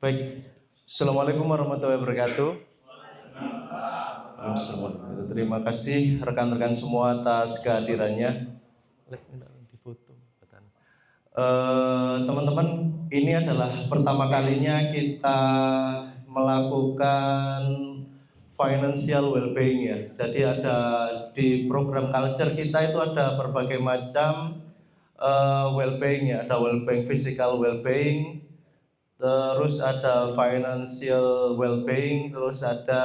Baik, Assalamualaikum warahmatullahi wabarakatuh. Waalaikumsalam. Terima kasih rekan-rekan semua atas kehadirannya. Di foto. Teman-teman, ini adalah pertama kalinya kita melakukan financial well-being ya. Jadi ada di program culture kita itu ada berbagai macam well-being ya. Ada well-being physical well-being, terus ada financial well-being, terus ada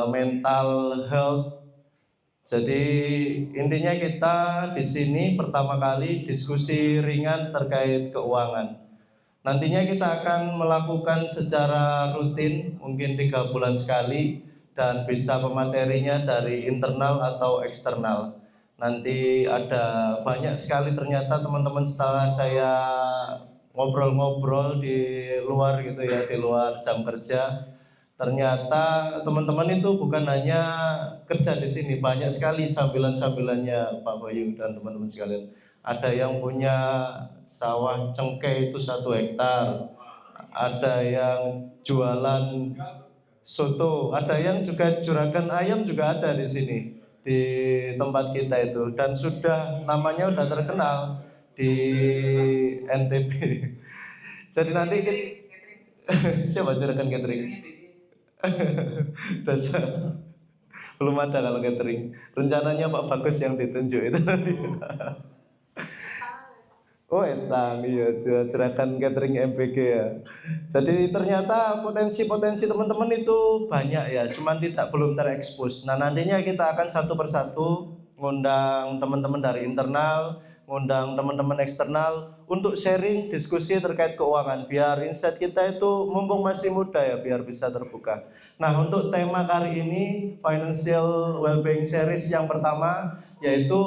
mental health. Jadi intinya kita di sini pertama kali diskusi ringan terkait keuangan. Nantinya kita akan melakukan secara rutin, mungkin 3 bulan sekali, dan bisa pematerinya dari internal atau eksternal. Nanti ada banyak sekali ternyata teman-teman setelah saya ngobrol-ngobrol di luar gitu ya, di luar jam kerja. Ternyata teman-teman itu bukan hanya kerja di sini, banyak sekali sambilan-sambilannya Pak Bayu dan teman-teman sekalian. Ada yang punya sawah cengkeh itu 1 hektar, ada yang jualan soto, ada yang juga juragan ayam juga ada di sini di tempat kita itu, dan sudah namanya udah terkenal di NTB. Jadi nanti siapa juragan catering? Dasar belum ada kalau catering. Rencananya Pak Bagus yang ditunjuk itu. Oh entang, iya juragan catering MPG ya. Jadi ternyata potensi-potensi teman-teman itu banyak ya, cuman belum terekspos. Nah nantinya kita akan satu persatu ngundang teman-teman dari internal, ngundang teman-teman eksternal untuk sharing diskusi terkait keuangan. Biar insight kita itu mumpung masih muda ya, biar bisa terbuka. Nah untuk tema kali ini Financial Wellbeing Series yang pertama yaitu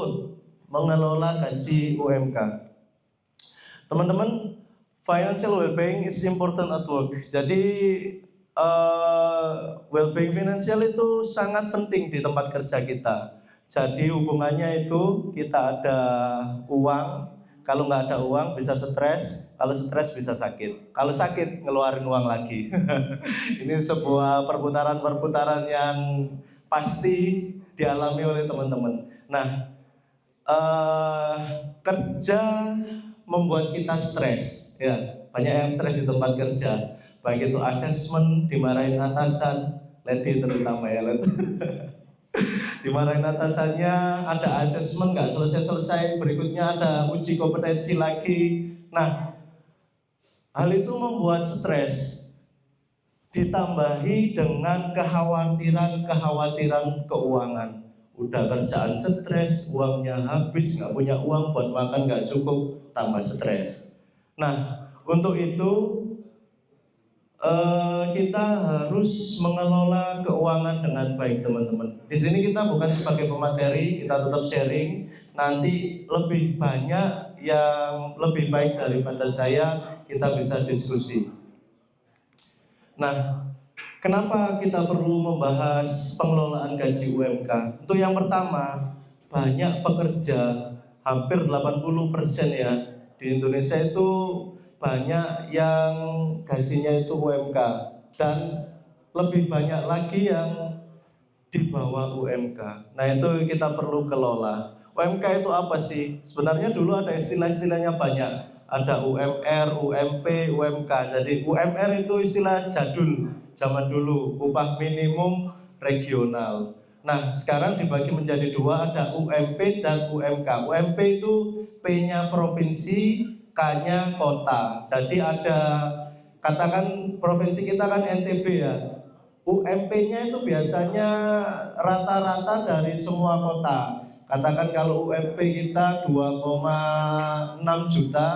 mengelola gaji UMK. Teman-teman, financial well-being is important at work. Jadi well-being finansial itu sangat penting di tempat kerja kita. Jadi hubungannya itu kita ada uang, kalau nggak ada uang bisa stres, kalau stres bisa sakit, kalau sakit ngeluarin uang lagi. Ini sebuah perputaran-perputaran yang pasti dialami oleh teman-teman. Nah, kerja membuat kita stres ya, banyak yang stres di tempat kerja, baik itu asesmen, dimarahin atasan, lady terutama ya, dimarahin atasannya, ada asesmen nggak selesai-selesai, berikutnya ada uji kompetensi lagi. Nah, hal itu membuat stres, ditambahi dengan kekhawatiran keuangan. Udah kerjaan stres, uangnya habis, nggak punya uang buat makan nggak cukup, tambah stres. Nah, untuk itu kita harus mengelola keuangan dengan baik, teman-teman. Di sini kita bukan sebagai pemateri, kita tetap sharing. Nanti lebih banyak yang lebih baik daripada saya, kita bisa diskusi. Nah, kenapa kita perlu membahas pengelolaan gaji UMK? Untuk yang pertama, banyak pekerja, hampir 80% ya, di Indonesia itu banyak yang gajinya itu UMK, dan lebih banyak lagi yang di bawah UMK. Nah itu kita perlu kelola. UMK itu apa sih? Sebenarnya dulu ada istilah-istilahnya banyak. Ada UMR, UMP, UMK. Jadi UMR itu istilah jadul, zaman dulu, upah minimum regional. Nah sekarang dibagi menjadi dua, ada UMP dan UMK. UMP itu P-nya provinsi, K-nya kota. Jadi ada, katakan provinsi kita kan NTB ya, UMP-nya itu biasanya rata-rata dari semua kota. Katakan kalau UMP kita 2,6 juta,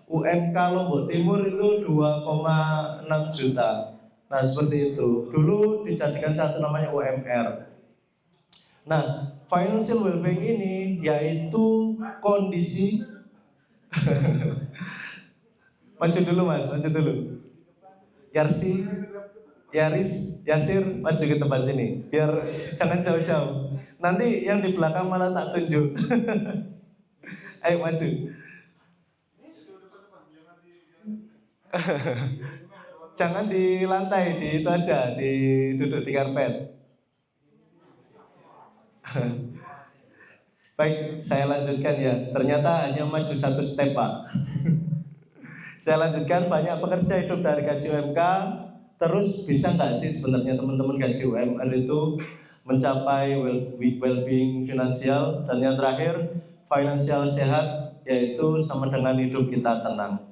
UMK Lombok Timur itu 2,6 juta. Nah seperti itu. Dulu dijadikan satu namanya UMR. Nah, financial well-being ini yaitu kondisi maju dulu mas, maju dulu. Yarsi, Yaris, Yasir, maju ke tempat ini, biar jangan jauh-jauh. Nanti yang di belakang malah tak tunjuk. Ayo maju. Jangan di lantai, di itu aja, duduk di karpet. Baik, saya lanjutkan ya. Ternyata hanya maju satu step, Pak. Saya lanjutkan, banyak pekerja hidup dari gaji UMK. Terus bisa nggak sih sebenarnya teman-teman gaji UMR itu mencapai well-being finansial? Dan yang terakhir, finansial sehat, yaitu sama dengan hidup kita tenang.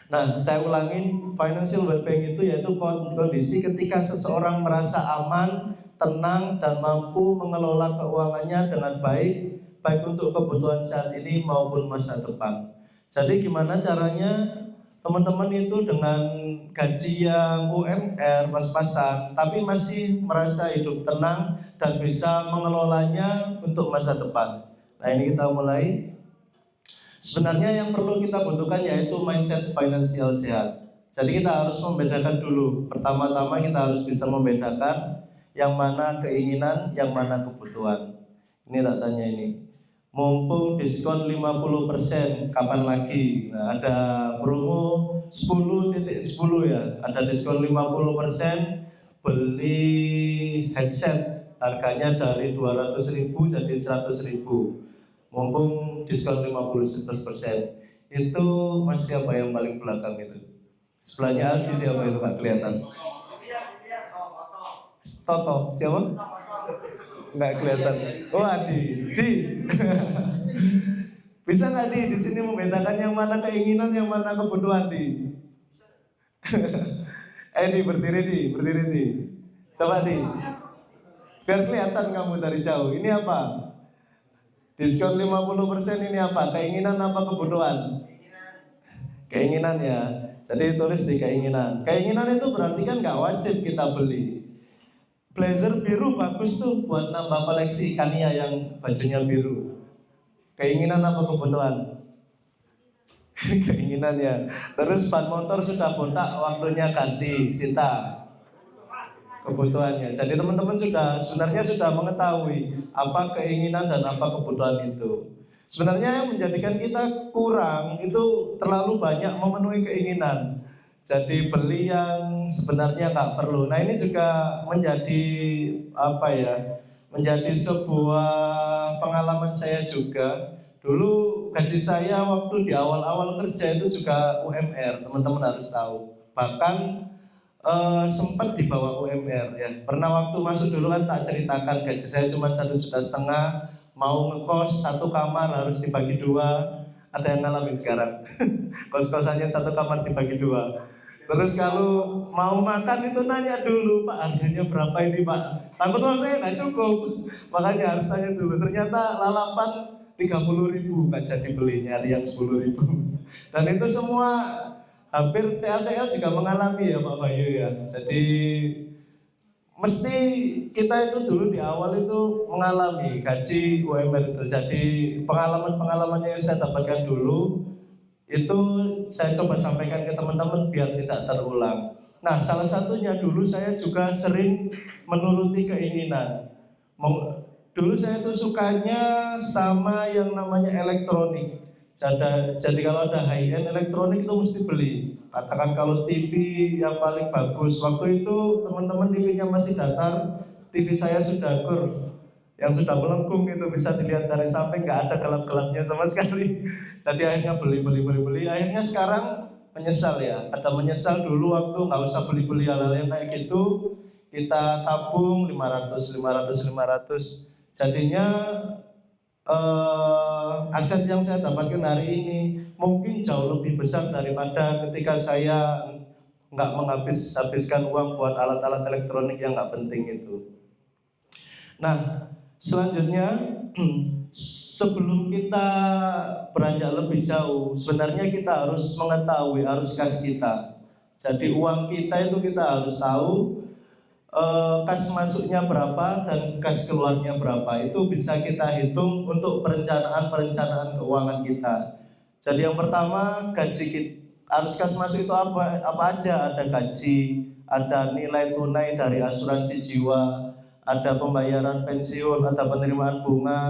Nah, saya ulangin, financial well-being itu yaitu kondisi ketika seseorang merasa aman, tenang, dan mampu mengelola keuangannya dengan baik, baik untuk kebutuhan saat ini maupun masa depan. Jadi gimana caranya teman-teman itu dengan gaji yang UMR pas-pasan, tapi masih merasa hidup tenang dan bisa mengelolanya untuk masa depan. Nah, ini kita mulai. Sebenarnya yang perlu kita butuhkan yaitu mindset finansial sehat. Jadi kita harus membedakan dulu. Pertama-tama kita harus bisa membedakan yang mana keinginan, yang mana kebutuhan. Ini tak tanya ini. Mumpung diskon 50%, kapan lagi? Nah, ada promo 10.10 ya. Ada diskon 50%, beli headset harganya dari 200.000 jadi 100.000. Mumpung diskon 50%. Itu Mas siapa yang paling belakang itu? Sebelahnya Aldi siapa itu Pak kelihatan? Toto siapa? Nggak kelihatan. Oh Adi. Di. Bisa nggak di sini membedakan yang mana keinginan, yang mana kebutuhan di? Di berdiri di. Coba di. Biar kelihatan kamu dari jauh. Ini apa? Diskon 50% ini apa? Keinginan apa kebutuhan? Keinginan ya. Jadi tulis di keinginan. Keinginan itu berarti kan nggak wajib kita beli. Blazer biru bagus tuh buat nambah koleksi Kania yang bajunya biru. Keinginan apa kebutuhan? Keinginan ya. Terus ban motor sudah botak, waktunya ganti. Sinta. Kebutuhannya. Jadi teman-teman sebenarnya sudah mengetahui apa keinginan dan apa kebutuhan itu. Sebenarnya yang menjadikan kita kurang itu terlalu banyak memenuhi keinginan. Jadi beli yang sebenarnya nggak perlu. Nah ini juga menjadi apa ya? Menjadi sebuah pengalaman saya juga. Dulu gaji saya waktu di awal-awal kerja itu juga UMR, teman-teman harus tahu. Bahkan sempat di bawah UMR ya. Pernah waktu masuk dulu kan tak ceritakan gaji saya cuma 1,5 juta, mau ngekos satu kamar harus dibagi dua. Ada yang ngalamin sekarang? Kos-kosannya satu kamar dibagi dua. Terus kalau mau makan itu nanya dulu, Pak harganya berapa ini Pak? Takut uang saya nggak cukup, makanya harus tanya dulu. Ternyata lalapan 30.000 kan jadi beli, nyari yang 10.000. Dan itu semua hampir TL juga mengalami ya Pak Bayu ya. Jadi mesti kita itu dulu di awal itu mengalami gaji UMR itu. Jadi pengalaman-pengalamannya yang saya dapatkan dulu itu saya coba sampaikan ke teman-teman biar tidak terulang. Nah, salah satunya dulu saya juga sering menuruti keinginan. Dulu saya tuh sukanya sama yang namanya elektronik. Jadi kalau ada high-end elektronik itu mesti beli. Katakan kalau TV yang paling bagus. Waktu itu teman-teman TV-nya masih datar, TV saya sudah curve, yang sudah melengkung itu bisa dilihat dari samping, nggak ada gelap-gelapnya sama sekali. Jadi akhirnya beli. Akhirnya sekarang menyesal ya. Ada menyesal dulu waktu nggak usah beli hal-hal yang kayak gitu. Kita tabung 500. Jadinya aset yang saya dapatkan hari ini mungkin jauh lebih besar daripada ketika saya nggak menghabiskan uang buat alat-alat elektronik yang nggak penting itu. Nah, selanjutnya sebelum kita beranjak lebih jauh, sebenarnya kita harus mengetahui arus kas kita. Jadi uang kita itu kita harus tahu kas masuknya berapa dan kas keluarnya berapa. Itu bisa kita hitung untuk perencanaan keuangan kita. Jadi yang pertama gaji kita, arus kas masuk itu apa aja? Ada gaji, ada nilai tunai dari asuransi jiwa, ada pembayaran pensiun, ada penerimaan bunga,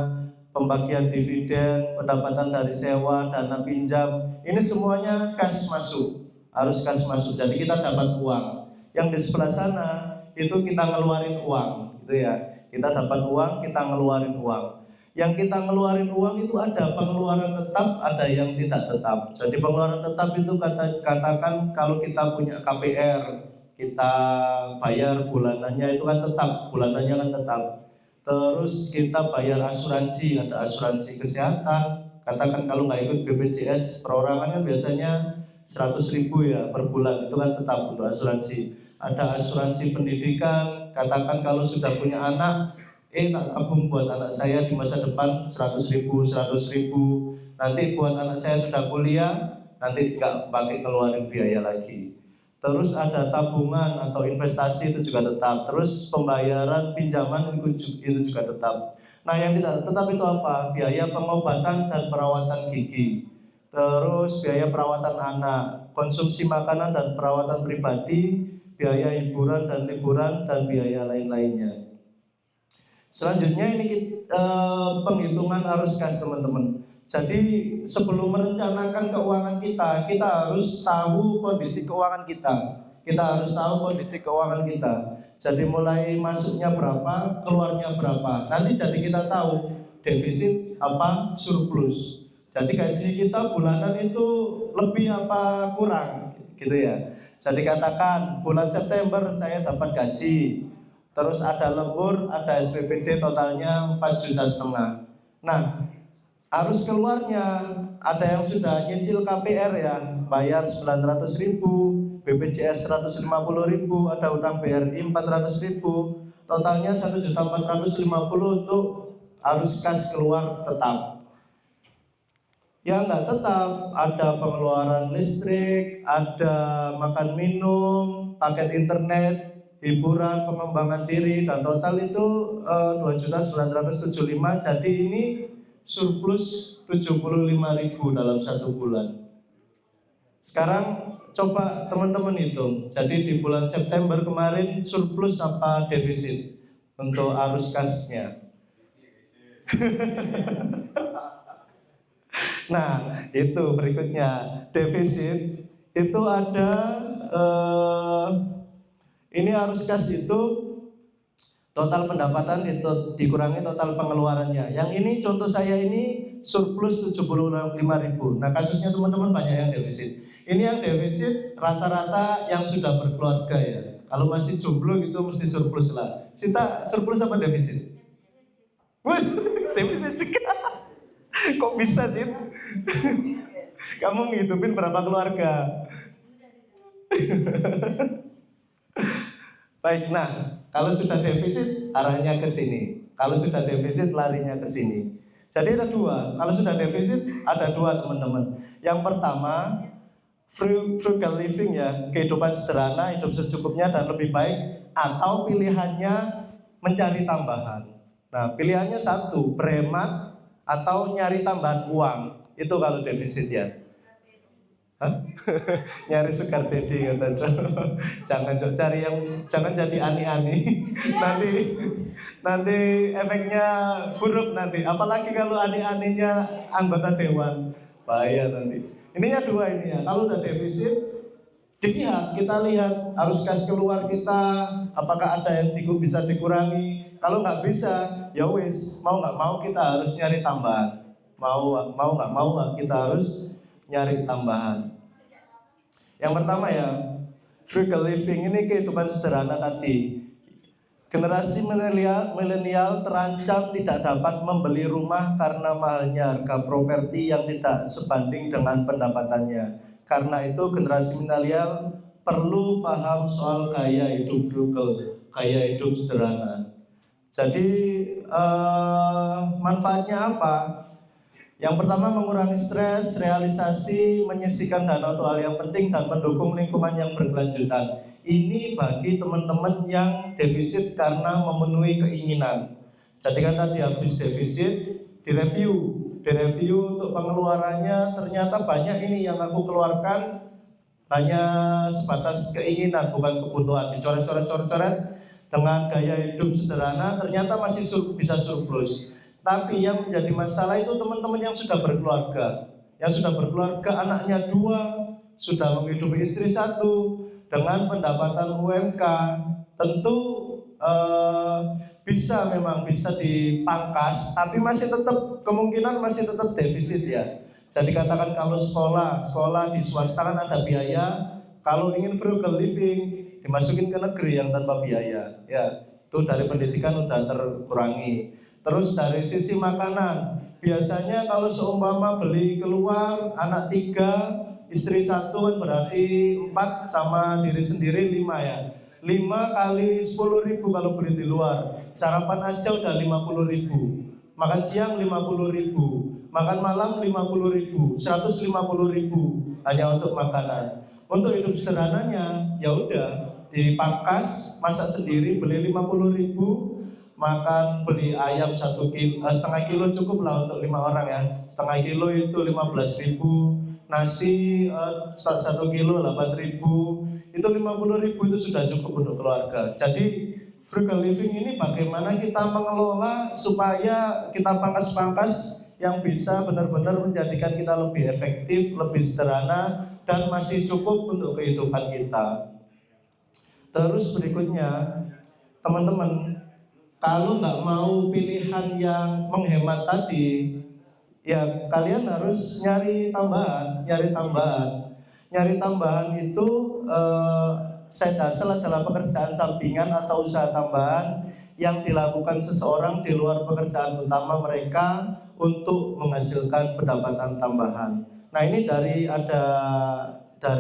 pembagian dividen, pendapatan dari sewa, dana pinjam. Ini semuanya kas masuk arus kas masuk. Jadi kita dapat uang. Yang di sebelah sana itu kita ngeluarin uang, gitu ya. Kita dapat uang, kita ngeluarin uang. Yang kita ngeluarin uang itu ada pengeluaran tetap, ada yang tidak tetap. Jadi pengeluaran tetap itu katakan kalau kita punya KPR, kita bayar bulanannya itu kan tetap, bulanannya kan tetap. Terus kita bayar asuransi, ada asuransi kesehatan. Katakan kalau nggak ikut BPJS perorangan kan biasanya 100.000 ya per bulan, itu kan tetap untuk asuransi. Ada asuransi pendidikan, katakan kalau sudah punya anak, tak tabung buat anak saya di masa depan 100.000, nanti buat anak saya sudah kuliah, nanti nggak pakai keluarin biaya lagi. Terus ada tabungan atau investasi itu juga tetap. Terus pembayaran pinjaman itu juga tetap. Nah yang tidak tetap itu apa? Biaya pengobatan dan perawatan gigi. Terus biaya perawatan anak, konsumsi makanan dan perawatan pribadi, biaya hiburan dan liburan, dan biaya lain-lainnya. Selanjutnya ini penghitungan arus kas teman-teman. Jadi sebelum merencanakan keuangan kita harus tahu kondisi keuangan kita. Kita harus tahu kondisi keuangan kita. Jadi mulai masuknya berapa, keluarnya berapa. Nanti jadi kita tahu defisit apa surplus. Jadi gaji kita bulanan itu lebih apa kurang, gitu ya. Jadi katakan bulan September saya dapat gaji, terus ada lembur, ada SPPD totalnya 4,5 juta. Nah, arus keluarnya ada yang sudah nyicil KPR ya, bayar 900.000, BPJS 150.000, ada utang BRI 400.000, totalnya 1.450.000 untuk arus kas keluar tetap. Yang nggak tetap ada pengeluaran listrik, ada makan minum, paket internet, hiburan, pengembangan diri, dan total itu 2.975. Jadi ini surplus 75.000 dalam 1 bulan. Sekarang coba teman-teman hitung. Jadi di bulan September kemarin surplus apa defisit untuk arus kasnya? Nah, itu berikutnya. Defisit itu ada ini arus kas itu total pendapatan itu dikurangi total pengeluarannya. Yang ini contoh saya ini surplus 75.000. Nah, kasusnya teman-teman banyak yang defisit. Ini yang defisit rata-rata yang sudah berkeluarga ya. Kalau masih jomblo gitu mesti surplus lah. Sita surplus apa defisit? Defisit juga. Kok bisa sih? Kamu ngidupin berapa keluarga? Baik, nah kalau sudah defisit arahnya ke sini. Kalau sudah defisit larinya ke sini. Jadi ada dua. Kalau sudah defisit ada dua teman-teman. Yang pertama frugal living ya, kehidupan sederhana, hidup secukupnya dan lebih baik. Atau pilihannya mencari tambahan. Nah pilihannya satu, berhemat atau nyari tambahan uang. Itu kalau defisit ya. Nyari sugar daddy kata jangan cari yang, jangan jadi ani-ani. nanti efeknya buruk nanti. Apalagi kalau ani-aninya anggota dewan, bahaya nanti. Ininya dua ini ya. Kalau udah defisit dilihat, kita lihat arus kas keluar kita, apakah ada yang bisa dikurangi. Kalau nggak bisa, ya wis, mau nggak mau kita harus nyari tambahan. Mau nggak mau kita harus nyari tambahan. Yang pertama ya, frugal living ini kehidupan sederhana tadi. Generasi milenial terancam tidak dapat membeli rumah karena mahalnya harga properti yang tidak sebanding dengan pendapatannya. Karena itu generasi milenial perlu paham soal gaya hidup frugal, gaya hidup sederhana. Jadi manfaatnya apa? Yang pertama mengurangi stres, realisasi, menyisihkan dana untuk hal yang penting dan mendukung lingkungan yang berkelanjutan. Ini bagi teman-teman yang defisit karena memenuhi keinginan. Jadi kan tadi habis defisit, direview untuk pengeluarannya, ternyata banyak ini yang aku keluarkan hanya sebatas keinginan bukan kebutuhan, dicoret-coret dengan gaya hidup sederhana ternyata masih bisa surplus. Tapi yang menjadi masalah itu teman-teman yang sudah berkeluarga, anaknya 2, sudah menghidupi istri satu dengan pendapatan UMK, tentu memang bisa dipangkas, tapi masih tetap kemungkinan masih tetap defisit ya. Jadi katakan kalau sekolah di swasta kan ada biaya, kalau ingin frugal living dimasukin ke negeri yang tanpa biaya, ya itu dari pendidikan udah terkurangi. Terus dari sisi makanan, biasanya kalau seumpama beli keluar anak 3, istri 1 kan berarti 4 sama diri sendiri 5 ya. 5 kali 10.000 kalau beli di luar, sarapan aja udah 50.000, makan siang 50.000, makan malam 50.000, 150.000 hanya untuk makanan. Untuk hidup sederhananya ya udah dipangkas, masak sendiri, beli 50.000, makan beli ayam 1,5 kilo cukup lah untuk 5 orang ya, setengah kilo itu 15.000, nasi 1 kilo 8.000, itu 50.000 itu sudah cukup untuk keluarga. Jadi frugal living ini bagaimana kita mengelola supaya kita pangkas-pangkas yang bisa benar-benar menjadikan kita lebih efektif, lebih sederhana, dan masih cukup untuk kehidupan kita. Terus berikutnya, teman-teman, kalau nggak mau pilihan yang menghemat tadi, ya kalian harus nyari tambahan. Nyari tambahan itu side hustle adalah pekerjaan sampingan atau usaha tambahan yang dilakukan seseorang di luar pekerjaan utama mereka untuk menghasilkan pendapatan tambahan. Nah, ini dari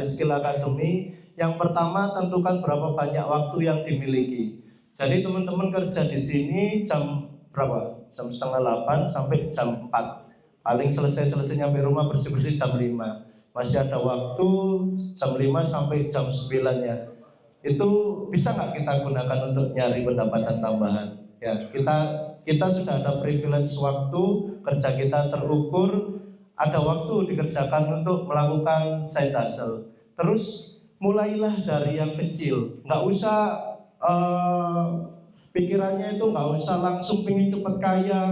Skill Academy. Yang pertama, tentukan berapa banyak waktu yang dimiliki. Jadi teman-teman kerja di sini jam berapa? Jam 7:30 sampai jam 4. Paling selesai nyampe rumah bersih-bersih jam 5. Masih ada waktu jam 5 sampai jam 9 ya. Itu bisa nggak kita gunakan untuk nyari pendapatan tambahan? Ya, kita sudah ada privilege waktu, kerja kita terukur, ada waktu dikerjakan untuk melakukan side hustle. Terus mulailah dari yang kecil, nggak usah pikirannya itu nggak usah langsung pengen cepet kaya,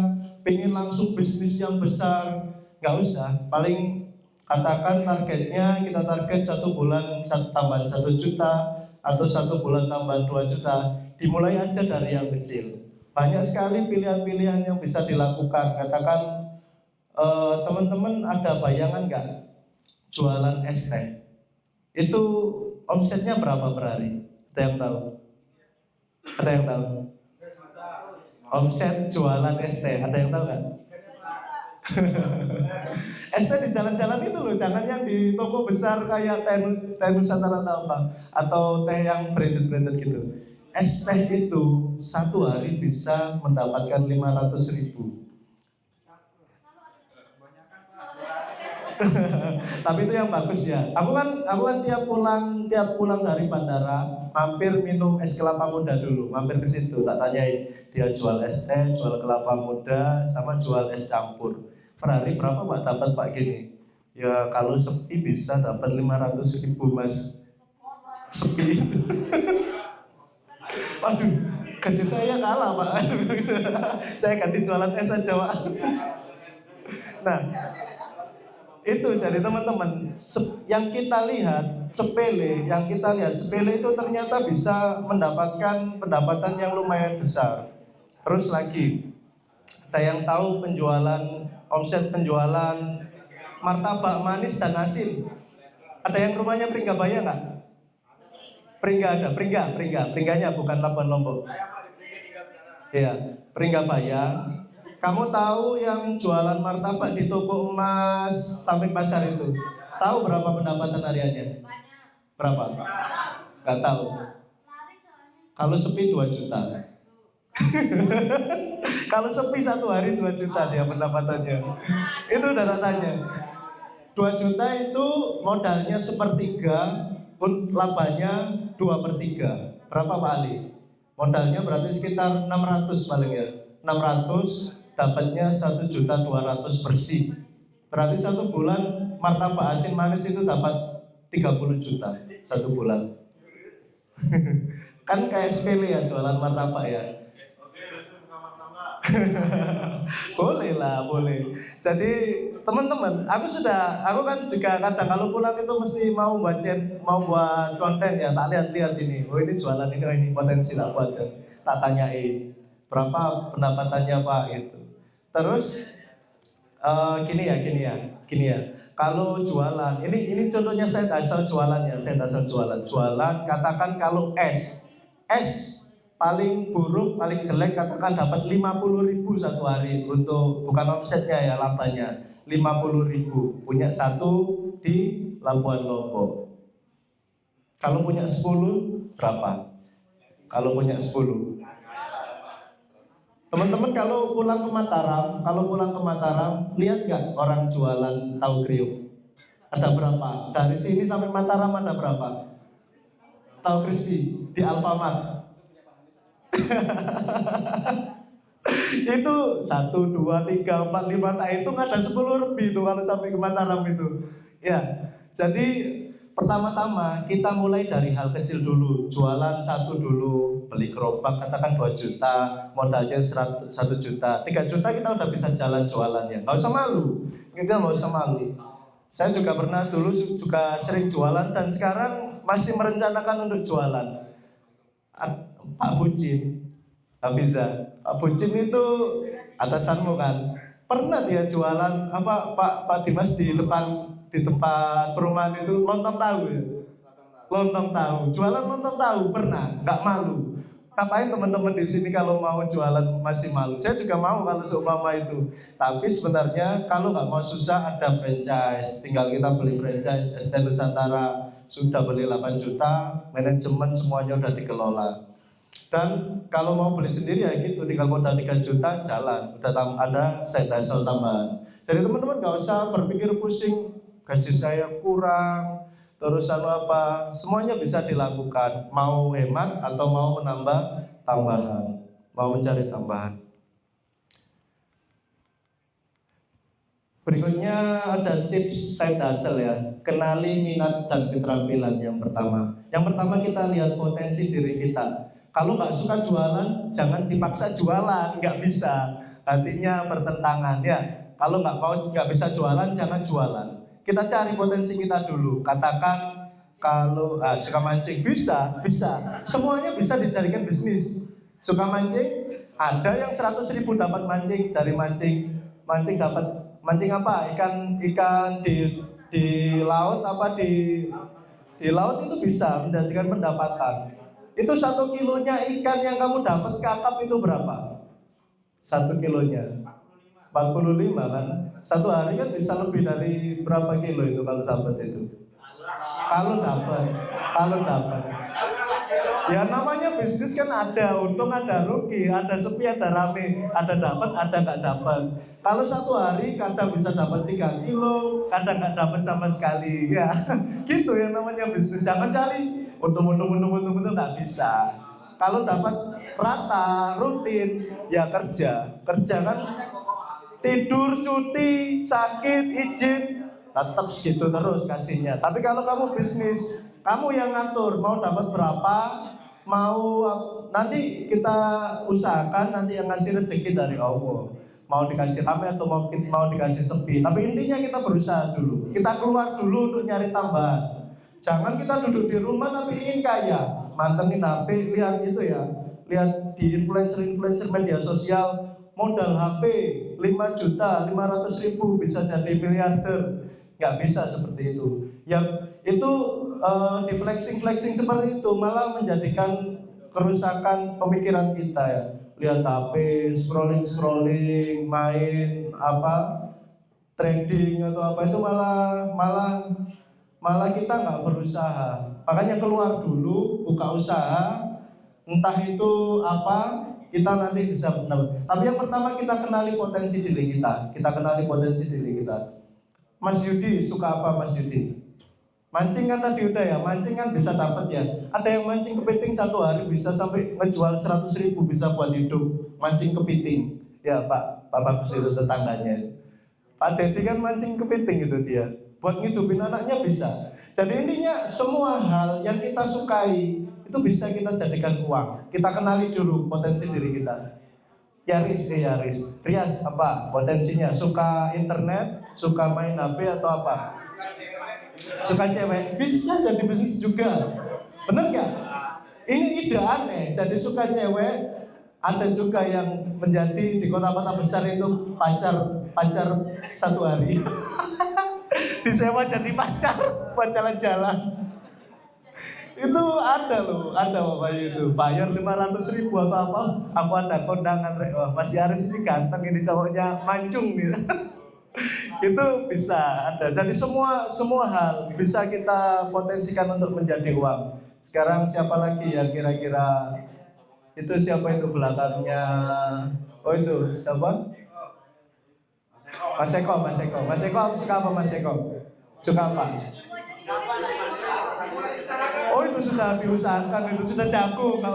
pengen langsung bisnis yang besar, nggak usah. Paling katakan targetnya, kita target 1 bulan tambahan 1 juta atau 1 bulan tambahan 2 juta. Dimulai aja dari yang kecil. Banyak sekali pilihan-pilihan yang bisa dilakukan. Katakan teman-teman ada bayangan nggak jualan es teh? Itu omsetnya berapa per hari? Ada yang tahu? Ada yang tahu? Omset jualan es teh, ada yang tahu nggak? Es teh di jalan-jalan itu loh, jangan yang di toko besar kayak teh Nusantara atau apa, atau teh yang branded gitu. Es teh itu 1 hari bisa mendapatkan 500.000. Tapi itu yang bagus ya. Aku kan tiap pulang dari bandara mampir minum es kelapa muda dulu, mampir ke situ, tak tanyain dia jual es teh, jual kelapa muda, sama jual es campur. Per hari berapa Pak dapat Pak gini? Ya kalau sepi bisa dapat 500.000 Mas. Sepi. Waduh, gaji saya kalah Pak. Saya ganti jualan es aja Pak. Nah, itu jadi teman-teman, yang kita lihat sepele itu ternyata bisa mendapatkan pendapatan yang lumayan besar. Terus lagi, ada yang tahu omset penjualan martabak manis dan asin? Ada yang rumahnya Pringgabaya nggak? Pringganya bukan Labuan Lombok. Iya, Pringgabaya. Kamu tahu yang jualan martabak di toko emas samping pasar itu? Tahu berapa pendapatan hariannya? Berapa? Gak tahu. Kalau sepi 2 juta. Kalau sepi 1 hari 2 juta dia pendapatannya. Itu udah tak tanya. 2 juta itu modalnya 1/3, pun labanya 2/3. Berapa Pak Ali? Modalnya berarti sekitar 600 paling ya. 600 dapatnya 1.200.000 bersih. Berarti 1 bulan martabak asin manis itu dapat 30 juta 1 bulan. Kan kayak sepele ya jualan martabak ya. Boleh lah, boleh. Jadi teman-teman, aku kan juga kadang kalau pulang itu mesti mau buat konten ya, tak lihat-lihat ini. Oh ini jualan ini, oh ini potensi tak buat ya. Tak tanyain berapa pendapatannya Pak gitu. Terus gini ya. Kalau jualan, ini contohnya saya dasar jualan ya, saya dasar jualan. Jualan, katakan kalau es paling buruk, paling jelek katakan dapat 50.000 satu hari untuk bukan omsetnya ya, labanya 50.000. Punya satu di Labuan Lombok. Kalau punya 10 berapa? Kalau punya 10. Teman-teman kalau pulang ke Mataram, lihat nggak orang jualan tahu kriuk? Ada berapa? Dari sini sampai Mataram ada berapa? Tahu crispy di Alfamart. Itu 1, 2, 3, 4, 5, tak hitung ada 10 lebih tuh kalau sampai ke Mataram itu. Ya, jadi pertama-tama kita mulai dari hal kecil dulu, jualan satu dulu, beli gerobak katakan 2 juta, modalnya 100, 1 juta, 3 juta kita udah bisa jalan jualannya, nggak usah malu, kita nggak usah malu. Saya juga pernah dulu juga sering jualan dan sekarang masih merencanakan untuk jualan. Pak Bucin, Hafiza, Pak Bucin itu atasanmu kan, pernah dia jualan apa Pak Dimas di tempat perumahan itu lontong tahu ya, lontong tahu, jualan lontong tahu pernah, nggak malu. Ngapain teman-teman di sini kalau mau jualan masih malu? Saya juga mau kalau seumpama itu. Tapi sebenarnya kalau nggak mau susah ada franchise, tinggal kita beli franchise. ST Nusantara sudah beli 8 juta, manajemen semuanya udah dikelola. Dan kalau mau beli sendiri ya gitu, tinggal modal 3 juta jalan, udah ada side hustle tambahan. Jadi teman-teman nggak usah berpikir pusing, gaji saya kurang, terus apa, semuanya bisa dilakukan. Mau hemat atau mau menambah tambahan, mau mencari tambahan. Berikutnya ada tips side hustle ya. Kenali minat dan keterampilan yang pertama. Yang pertama kita lihat potensi diri kita. Kalau nggak suka jualan, jangan dipaksa jualan, nggak bisa. Artinya bertentangan ya. Kalau nggak bisa jualan, jangan jualan. Kita cari potensi kita dulu. Katakan kalau suka mancing bisa. Semuanya bisa dijadikan bisnis. Suka mancing, ada yang 100.000 dapat mancing dari mancing dapat mancing apa? Ikan di laut apa di laut itu bisa menjadikan pendapatan. Itu 1 kilonya ikan yang kamu dapat kakap itu berapa? 1 kilonya 45 kan? 1 hari kan bisa lebih dari berapa kilo itu kalau dapat itu? Kalau dapat. Ya namanya bisnis kan ada untung ada rugi, ada sepi ada rame, ada dapat ada nggak dapat. Kalau 1 hari kadang bisa dapat 3 kilo, kadang nggak dapat sama sekali. Ya gitu yang namanya bisnis. Jangan cari untung itu nggak bisa. Kalau dapat rata rutin ya kerja kan, tidur, cuti, sakit, izin, tetap segitu terus kasihnya. Tapi kalau kamu bisnis, kamu yang ngatur mau dapat berapa, mau nanti kita usahakan nanti yang ngasih rezeki dari Allah. Mau dikasih rame atau mau dikasih sepi. Tapi intinya kita berusaha dulu. Kita keluar dulu untuk nyari tambahan. Jangan kita duduk di rumah tapi ingin kaya, mantengin HP, lihat itu ya, lihat di influencer media sosial, modal HP 5 juta, 500.000 bisa jadi miliarder. Nggak bisa seperti itu. Yang itu di flexing seperti itu malah menjadikan kerusakan pemikiran kita ya. Lihat HP, scrolling, main trading atau apa itu malah kita nggak berusaha. Makanya keluar dulu, buka usaha, entah itu apa, kita nanti bisa benar. Tapi yang pertama kita kenali potensi diri kita. Mas Yudi suka apa Mas Yudi? Mancing kan tadi udah ya, mancing kan bisa dapat ya. Ada yang mancing kepiting 1 hari bisa sampai ngejual 100.000 bisa buat hidup. Mancing kepiting, ya Pak Bagus itu tetangganya. Pak Dedi kan mancing kepiting itu dia. Buat ngidupin anaknya bisa. Jadi intinya semua hal yang kita sukai itu bisa kita jadikan uang. Kita kenali dulu potensi diri kita. Yaris. Rias apa potensinya? Suka internet, suka main HP atau apa? Suka cewek, bisa jadi bisnis juga. Bener nggak? Ini ide aneh. Jadi suka cewek, ada juga yang menjadi di kota-kota besar itu pacar satu hari. Disewa jadi pacar buat jalan-jalan. Itu ada loh, ada Bapak itu bayar 500.000 atau apa? Aku ada kondangan, Mas Yaris ini ganteng, ini cowoknya mancung gitu. Itu bisa ada. Jadi semua hal bisa kita potensikan untuk menjadi uang. Sekarang siapa lagi ya kira-kira? Itu siapa itu belakangnya? Oh itu siapa? Mas Eko suka apa Mas Eko? Suka apa? Oh itu sudah diusahakan, itu sudah jago, nggak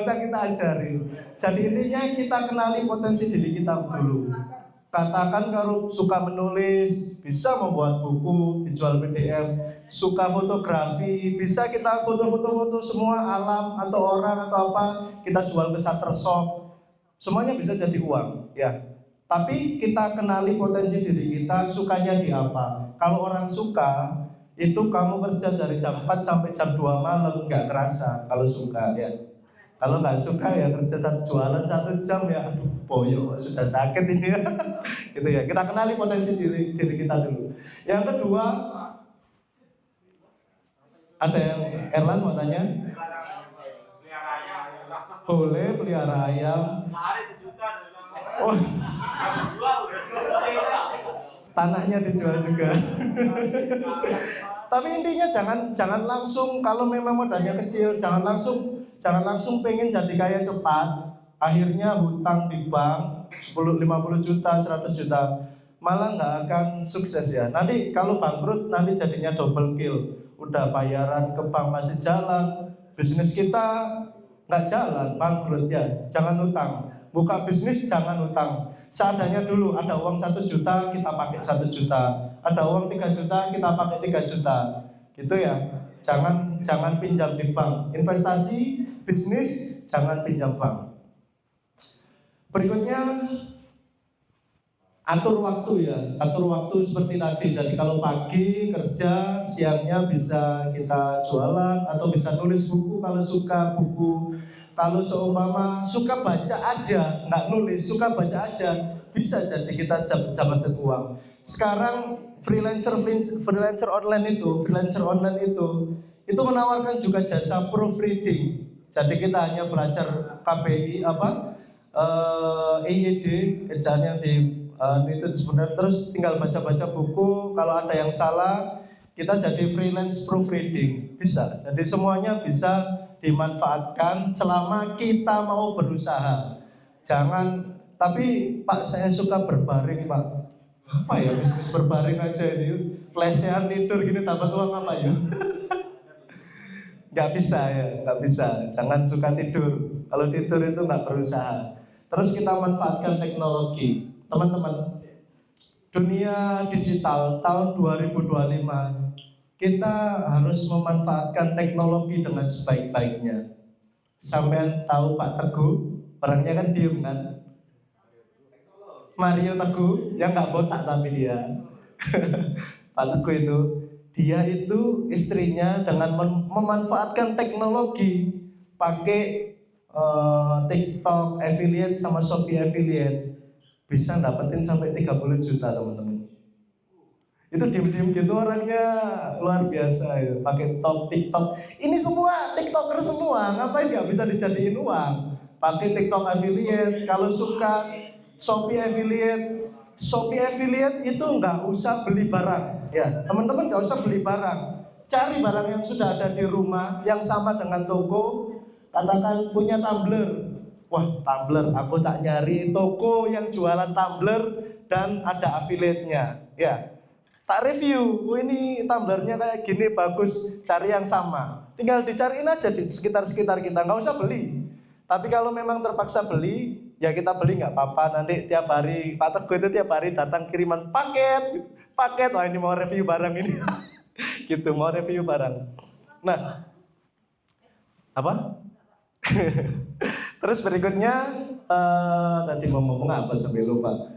usah kita ajari. Jadi intinya kita kenali potensi diri kita dulu. Katakan kalau suka menulis, bisa membuat buku, dijual PDF. Suka fotografi, bisa kita foto-foto semua alam atau orang atau apa, kita jual ke Shutterstock. Semuanya bisa jadi uang, ya. Tapi kita kenali potensi diri kita, sukanya di apa. Kalau orang suka, itu kamu kerja dari jam 4 sampai jam 2 malam nggak kerasa kalau suka ya. Kalau nggak suka ya kerja jualan 1 jam ya, aduh boyo sudah sakit ini ya. Gitu ya. Kita kenali potensi diri kita dulu. Yang kedua, ada yang Erlan mau tanya? Boleh pelihara ayam. Oh. Tanahnya dijual juga. Tapi intinya jangan langsung, kalau memang modalnya kecil, jangan langsung pengen jadi kaya cepat. Akhirnya hutang di bank 50 juta, 100 juta, malah nggak akan sukses ya. Nanti kalau bangkrut nanti jadinya double kill. Udah bayaran ke bank masih jalan, bisnis kita nggak jalan, bangkrut ya. Jangan hutang. Buka bisnis jangan hutang. Seadanya dulu, ada uang 1 juta, kita pakai 1 juta. Ada uang 3 juta, kita pakai 3 juta. Gitu ya. Jangan pinjam di bank. Investasi, bisnis, jangan pinjam bank. Berikutnya, atur waktu ya. Atur waktu seperti tadi. Jadi kalau pagi kerja, siangnya bisa kita jualan atau bisa tulis buku kalau suka buku. Kalau seumpama suka baca aja, nggak nulis, suka baca aja, bisa jadi kita dapat uang. Sekarang freelancer online itu menawarkan juga jasa proofreading. Jadi kita hanya belajar KPI EYD, ejaan yang itu sebenarnya, terus tinggal baca-baca buku. Kalau ada yang salah, kita jadi freelance proofreading, bisa. Jadi semuanya bisa dimanfaatkan selama kita mau berusaha. Jangan, tapi Pak saya suka berbaring Pak. Apa ya bisnis berbaring aja ini? Lesehan tidur gini dapat uang apa ya? Nggak bisa ya, nggak bisa. Jangan suka tidur. Kalau tidur itu nggak berusaha. Terus kita manfaatkan teknologi. Teman-teman, dunia digital tahun 2025, kita harus memanfaatkan teknologi dengan sebaik-baiknya. Sampai tahu Pak Teguh, orangnya kan diem kan? Mario Teguh, yang nggak botak tapi dia. Pak Teguh dia itu istrinya dengan memanfaatkan teknologi, pakai TikTok affiliate sama Shopee affiliate, bisa dapetin sampai 30 juta teman-teman. Itu diem-diem gitu orangnya luar biasa ya, pakai TikTok. Ini semua TikToker semua, ngapain nggak bisa dijadiin uang? Pakai TikTok affiliate, kalau suka Shopee affiliate itu nggak usah beli barang, ya teman-teman nggak usah beli barang, cari barang yang sudah ada di rumah yang sama dengan toko. Katakan punya tumbler, wah tumbler, aku tak nyari toko yang jualan tumbler dan ada affiliate-nya, ya. Tak review, ini tumblernya kayak gini bagus, cari yang sama. Tinggal dicariin aja di sekitar-sekitar kita, nggak usah beli. Tapi kalau memang terpaksa beli, ya kita beli nggak apa-apa. Nanti tiap hari, Pak Teguh itu tiap hari datang kiriman paket. Wah ini mau review barang ini. Gitu, mau review barang. Nah, apa? Terus berikutnya tadi mau ngomong apa sampai lupa.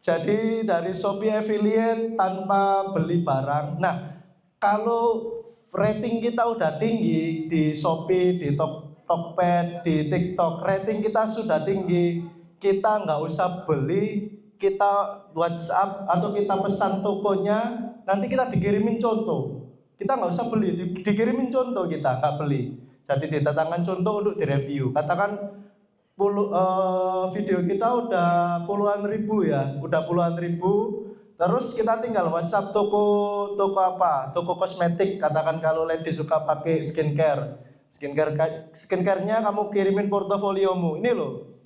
Jadi dari Shopee affiliate tanpa beli barang. Nah, kalau rating kita udah tinggi di Shopee, di Tokped, di TikTok, rating kita sudah tinggi, kita nggak usah beli, kita WhatsApp atau kita pesan tokonya, nanti kita dikirimin contoh. Kita nggak usah beli, dikirimin contoh, kita nggak beli. Jadi didatangkan contoh untuk direview. Katakan video kita udah puluhan ribu ya, udah puluhan ribu. Terus kita tinggal WhatsApp toko apa? Toko kosmetik. Katakan kalau lady suka pakai skincare-nya kamu kirimin portofoliomu. Ini loh,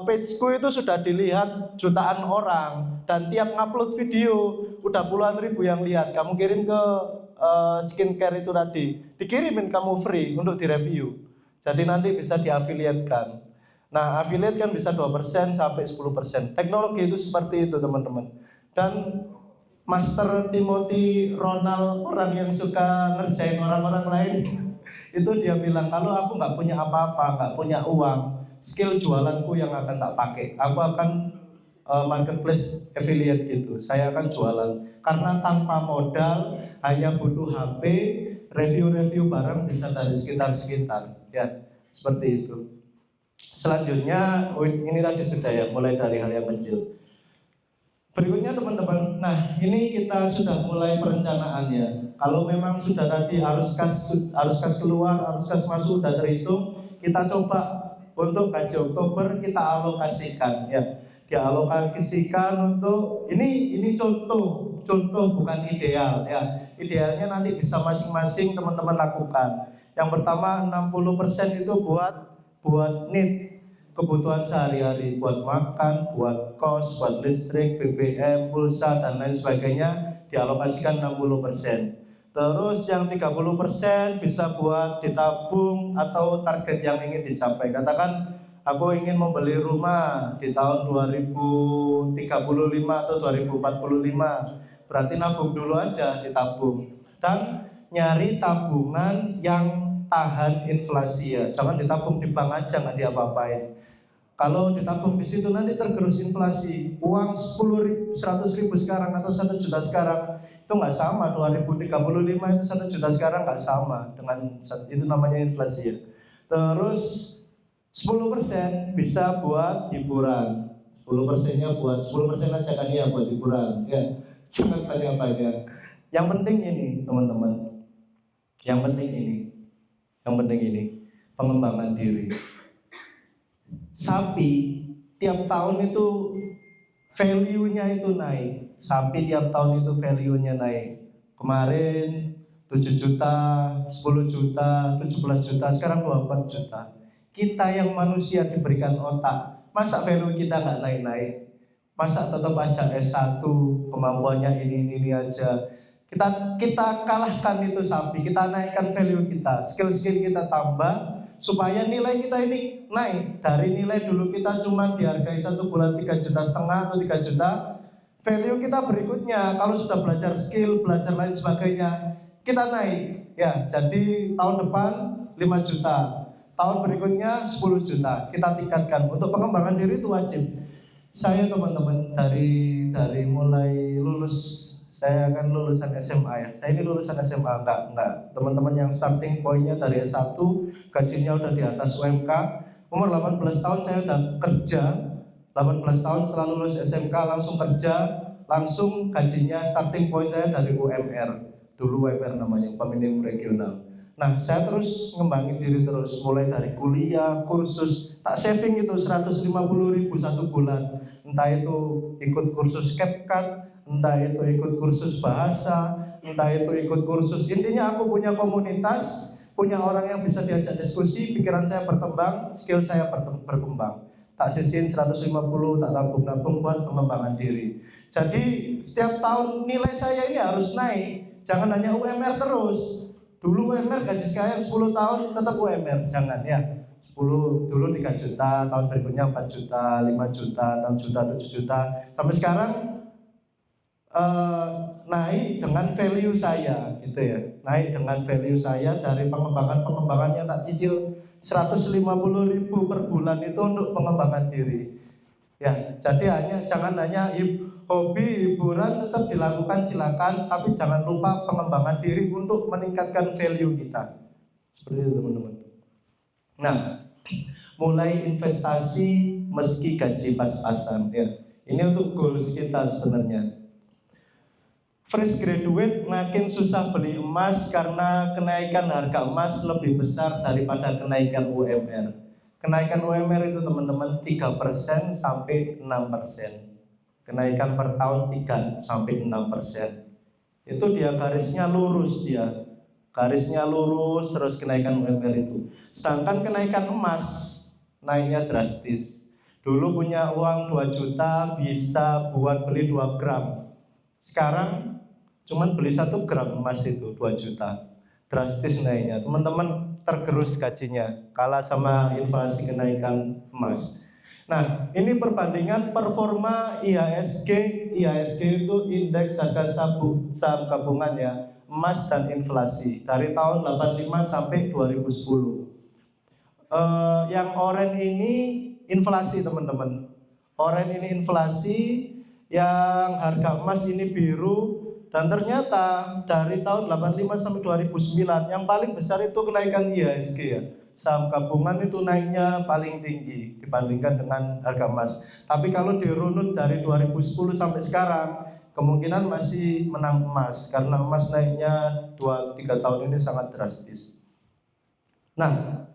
pageku itu sudah dilihat jutaan orang dan tiap ngupload video udah puluhan ribu yang lihat. Kamu kirim ke skincare itu tadi, dikirimin kamu free untuk direview. Jadi nanti bisa diafiliatkan. Nah, affiliate kan bisa 2% sampai 10%. Teknologi itu seperti itu, teman-teman. Dan Master Timothy Ronald, orang yang suka ngerjain orang-orang lain, itu dia bilang, kalau aku nggak punya apa-apa, nggak punya uang, skill jualanku yang akan tak pakai. Aku akan marketplace affiliate gitu. Saya akan jualan. Karena tanpa modal, hanya butuh HP, review-review barang bisa dari sekitar-sekitar. Ya, seperti itu. Selanjutnya, ini tadi sudah ya, mulai dari hal yang kecil. Berikutnya teman-teman, nah ini kita sudah mulai perencanaannya. Kalau memang sudah tadi arus kas keluar, arus kas masuk sudah terhitung, kita coba untuk gaji Oktober kita alokasikan ya. Dialokasikan untuk ini contoh bukan ideal ya. Idealnya nanti bisa masing-masing teman-teman lakukan. Yang pertama 60% itu buat need, kebutuhan sehari-hari, buat makan, buat kos, buat listrik, BBM, pulsa dan lain sebagainya, dialokasikan 60%. Terus yang 30% bisa buat ditabung atau target yang ingin dicapai. Katakan aku ingin membeli rumah di tahun 2035 atau 2045. Berarti nabung dulu aja, ditabung. Dan nyari tabungan yang tahan inflasi ya. Jangan ditabung di bank aja, nggak diapa-apain. Kalau ditabung di situ nanti tergerus inflasi. Uang 100.000 sekarang atau 1 juta sekarang itu nggak sama. 2035 itu 1 juta sekarang nggak sama dengan itu, namanya inflasi ya. Terus 10% bisa buat hiburan. 10%-nya buat 10% aja kan ya buat hiburan ya. Jangan banyak-banyak. Yang penting ini teman-teman. Yang penting ini pengembangan diri. Sapi tiap tahun itu value-nya itu naik. Sapi tiap tahun itu value-nya naik. Kemarin 7 juta, 10 juta, 17 juta, sekarang 24 juta. Kita yang manusia diberikan otak, masa value kita nggak naik-naik? Masa tetap aja S1, kemampuannya ini aja. Kita kalahkan itu sapi, kita naikkan value kita, skill-skill kita tambah, supaya nilai kita ini naik. Dari nilai dulu kita cuma dihargai 1 bulan 3,5 juta atau 3 juta, value kita berikutnya kalau sudah belajar skill, belajar lain sebagainya, kita naik ya. Jadi tahun depan 5 juta, tahun berikutnya 10 juta, kita tingkatkan. Untuk pengembangan diri itu wajib. Saya teman-teman dari mulai lulus, saya kan lulusan SMA ya. Saya ini lulusan SMA, enggak. Teman-teman yang starting pointnya dari S1, gajinya udah di atas UMK. Umur 18 tahun saya udah kerja. 18 tahun setelah lulus SMK langsung kerja, langsung gajinya starting point saya dari UMR. Dulu UMR namanya, upah minimum regional. Nah, saya terus ngembangin diri terus, mulai dari kuliah, kursus, tak saving itu 150.000 1 bulan. Entah itu ikut kursus CapCut, entah itu ikut kursus bahasa, entah itu ikut kursus. Intinya aku punya komunitas, punya orang yang bisa diajak diskusi, pikiran saya berkembang, skill saya berkembang. Tak sisihin 150, tak nabung-nabung buat pengembangan diri. Jadi setiap tahun nilai saya ini harus naik, jangan hanya UMR terus. Dulu UMR gaji saya 10 tahun tetap UMR, jangan ya. 10 dulu 3 juta, tahun berikutnya 4 juta, 5 juta, 6 juta, 7 juta. Sampai sekarang naik dengan value saya gitu ya, naik dengan value saya dari pengembangan yang tak cicil 150.000 per bulan itu untuk pengembangan diri ya. Jadi jangan hanya hobi hiburan tetap dilakukan silakan, tapi jangan lupa pengembangan diri untuk meningkatkan value kita, seperti itu teman-teman. Nah, mulai investasi meski gaji pas-pasan ya, ini untuk goals kita sebenarnya. Fresh graduate makin susah beli emas karena kenaikan harga emas lebih besar daripada kenaikan UMR. Kenaikan UMR itu teman-teman 3% sampai 6%. Kenaikan per tahun 3 sampai 6%. Itu dia garisnya lurus dia. Garisnya lurus terus kenaikan UMR itu. Sedangkan kenaikan emas naiknya drastis. Dulu punya uang 2 juta bisa buat beli 2 gram. Sekarang cuman beli 1 gram emas itu 2 juta. Drastis naiknya. Teman-teman tergerus gajinya, kalah sama inflasi kenaikan emas. Nah, ini perbandingan performa IHSG. IHSG itu indeks harga saham gabungan ya, emas dan inflasi dari tahun 85 sampai 2010. Yang oranye ini inflasi teman-teman. Oranye ini inflasi, yang harga emas ini biru. Dan ternyata dari tahun 85 sampai 2009 yang paling besar itu kenaikan IHSG ya. Saham gabungan itu naiknya paling tinggi dibandingkan dengan harga emas. Tapi kalau dirunut dari 2010 sampai sekarang, kemungkinan masih menang emas karena emas naiknya 2-3 tahun ini sangat drastis. Nah,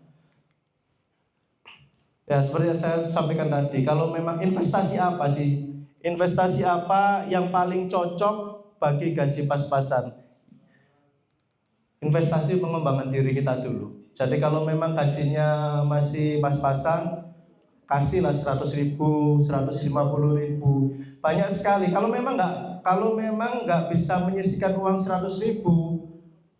ya seperti yang saya sampaikan tadi, kalau memang investasi apa sih? Investasi apa yang paling cocok bagi gaji pas-pasan? Investasi pengembangan diri kita dulu. Jadi kalau memang gajinya masih pas-pasan, kasihlah 100.000, 150.000, banyak sekali. Kalau memang nggak bisa menyisihkan uang 100.000,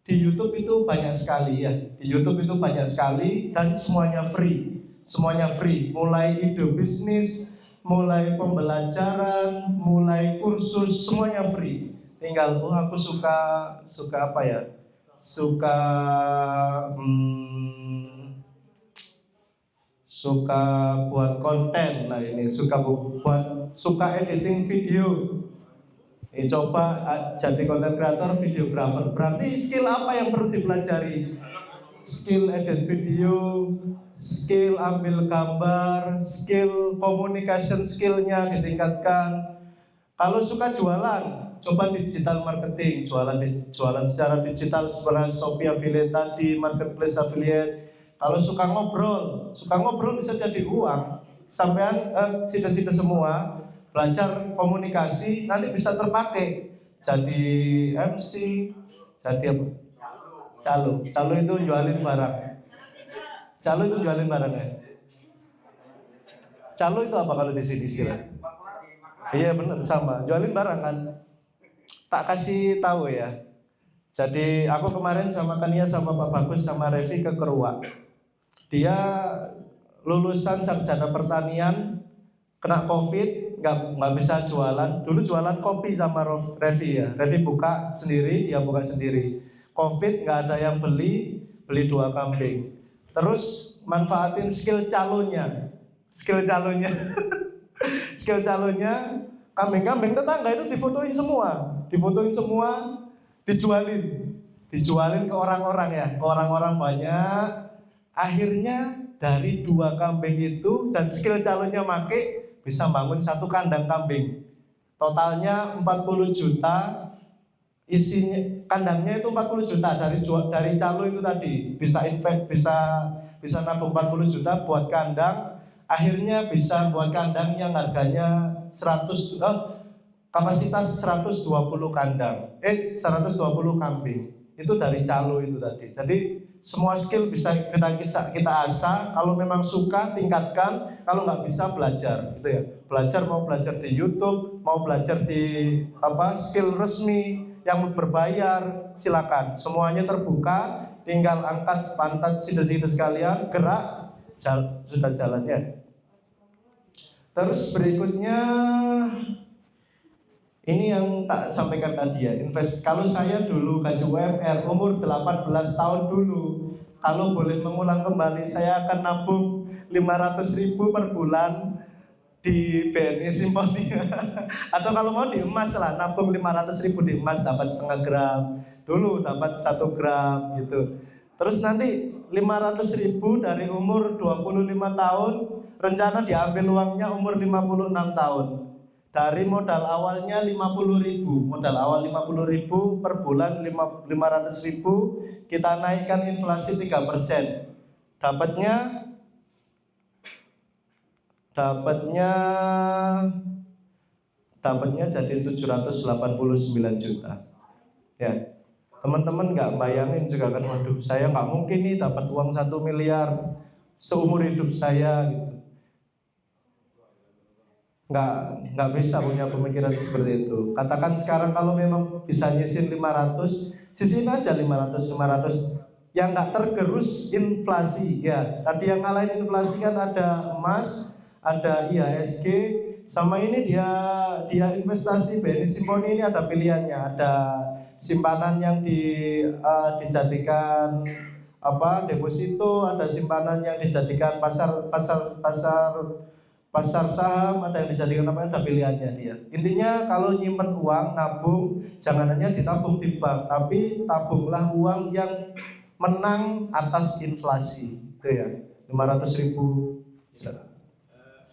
di YouTube itu banyak sekali ya. Di YouTube itu banyak sekali dan semuanya free. Semuanya free. Mulai ide bisnis, mulai pembelajaran, mulai kursus, semuanya free. Tinggal aku suka apa ya? Suka buat konten lah ini, suka editing video. Ini coba jadi konten kreator, videografer. Berarti skill apa yang perlu dipelajari? Skill edit video, skill ambil gambar, skill communication skillnya ditingkatkan. Kalau suka jualan, coba digital marketing, jualan secara digital seperti Shopee affiliate tadi, marketplace affiliate. Kalau suka ngobrol bisa jadi uang. Sampean sida-sida semua belajar komunikasi nanti bisa terpakai jadi MC, jadi apa? Calo itu jualin barang. Calo itu jualin barang ya. Calo itu apa kalau di sini istilah? Iya benar sama, jualin barang kan. Tak kasih tahu ya. Jadi aku kemarin sama Kania sama Pak Bagus sama Revi ke Keruak. Dia lulusan sarjana pertanian, kena COVID, nggak bisa jualan. Dulu jualan kopi sama Revi ya. Revi buka sendiri, dia buka sendiri. COVID nggak ada yang beli 2 kambing. Terus manfaatin skill calonnya. Skill calonnya, kambing-kambing tetangga itu difotoin semua, dijualin ke orang-orang ya, ke orang-orang banyak. Akhirnya dari 2 kambing itu dan skill calonnya make bisa bangun 1 kandang kambing. Totalnya 40 juta, isinya kandangnya itu 40 juta dari calo itu tadi, bisa nabung 40 juta buat kandang. Akhirnya bisa buat kandang yang harganya kapasitas 120 kambing. Itu dari calo itu tadi. Jadi semua skill bisa kita asah. Kalau memang suka tingkatkan, kalau nggak bisa belajar gitu ya. Mau belajar di YouTube, mau belajar di skill resmi yang berbayar, silakan. Semuanya terbuka, tinggal angkat pantat sida-sida sekalian, gerak, sudah jalannya. Terus berikutnya Ini yang tak sampaikan tadi ya, kalau saya dulu gaji UMR umur 18 tahun dulu, kalau boleh mengulang kembali saya akan nabung 500.000 per bulan di BNI Simponia. Atau kalau mau di emas lah, nabung 500.000 di emas, dapat setengah gram, dulu dapat 1 gram gitu. Terus nanti 500.000 dari umur 25 tahun, rencana diambil uangnya umur 56 tahun. Dari modal awalnya 50.000, modal awal 50.000 per bulan 500.000, kita naikkan inflasi 3%. Dapatnya dapatnya jadi 789 juta. Ya, teman-teman nggak bayangin juga kan, waduh saya nggak mungkin nih dapat uang 1 miliar seumur hidup saya gitu. Nggak bisa punya pemikiran seperti itu. Katakan sekarang kalau memang bisa nyisin 500, sisin aja 500. Yang nggak tergerus inflasi ya. Tadi yang ngalahin inflasi kan ada emas, ada IHSG, sama ini dia investasi BNI Simponi ini ada pilihannya, ada simpanan yang dijadikan deposito, ada simpanan yang dijadikan pasar saham, ada yang dijadikan ada pilihannya dia. Intinya kalau nyimpen uang, nabung, jangan hanya ditabung di bank, tapi tabunglah uang yang menang atas inflasi, itu ya, 500.000.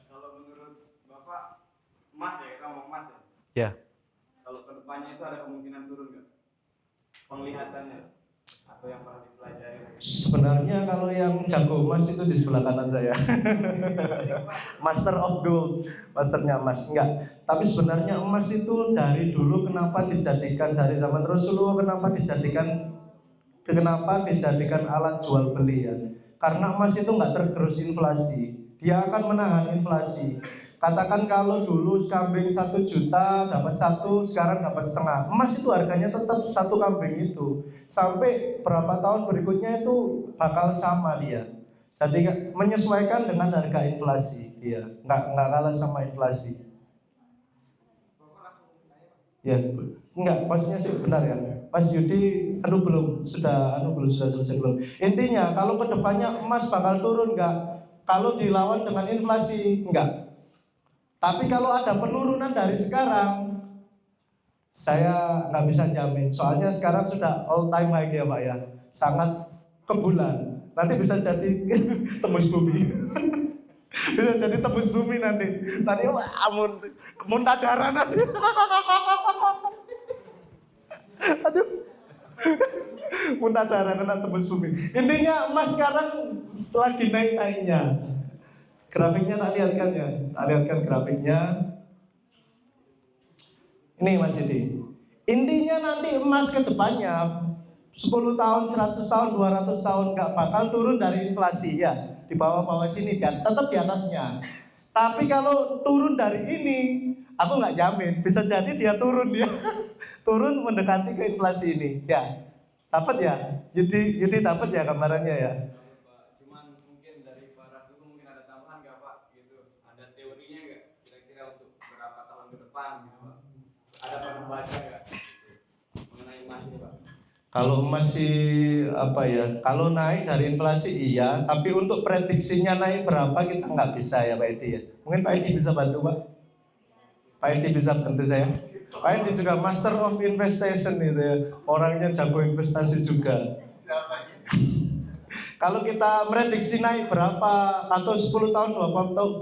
Kalau menurut Bapak, emas ya, kita ngomong emas ya? Ya. Kalau kedepannya itu ada kemungkinan turun nggak? Penglihatannya atau yang pernah dipelajari? Sebenarnya kalau yang jago emas itu di sebelah kanan saya. Master of Gold, masternya emas. Enggak. Tapi sebenarnya emas itu dari dulu kenapa dijadikan, dari zaman Rasulullah kenapa dijadikan alat jual beli ya? Karena emas itu nggak tergerus inflasi, dia akan menahan inflasi. Katakan kalau dulu kambing 1 juta dapat 1, sekarang dapat setengah. Emas itu harganya tetap 1 kambing itu sampai berapa tahun berikutnya itu bakal sama dia. Jadi menyesuaikan dengan harga inflasi dia, nggak kalah sama inflasi. Ya, enggak, maksudnya sih benar ya. Mas Yudi, belum sudah selesai belum? Intinya kalau kedepannya emas bakal turun enggak? Kalau dilawan dengan inflasi enggak. Tapi kalau ada penurunan dari sekarang, saya nggak bisa jamin. Soalnya sekarang sudah all time high ya Pak ya, sangat ke bulan. Nanti bisa jadi tembus bumi. Bisa jadi tembus bumi nanti. Tadi muntah nanti. Aduh, muntah darah kena tembus bumi. Intinya emas sekarang lagi naik-naiknya. Grafiknya tak lihatkan ya, tak lihatkan grafiknya. Ini Mas Yudi. Intinya nanti emas ke depannya 10 tahun, 100 tahun, 200 tahun nggak bakal turun dari inflasi ya. Di bawah-bawah sini dan tetap di atasnya. Tapi kalau turun dari ini, aku nggak jamin. Bisa jadi dia turun ya. Turun mendekati ke inflasi ini ya. Dapat ya? Yudi dapat ya gambarannya ya? Cuman mungkin dari para suku mungkin ada tambahan nggak Pak? Gitu. Ada teorinya nggak? Kira-kira untuk berapa tahun ke depan gitu Pak? Ada pernah baca nggak mengenai emas ini Pak? Kalau masih kalau naik dari inflasi iya, tapi untuk prediksinya naik berapa kita nggak bisa ya Pak Edi ya. Mungkin Pak Edi bisa bantu Pak. Pak Edi bisa bantu saya. Pak Edi juga master of investation itu ya, orangnya jago investasi juga. Kalau kita prediksi naik berapa atau 10 tahun,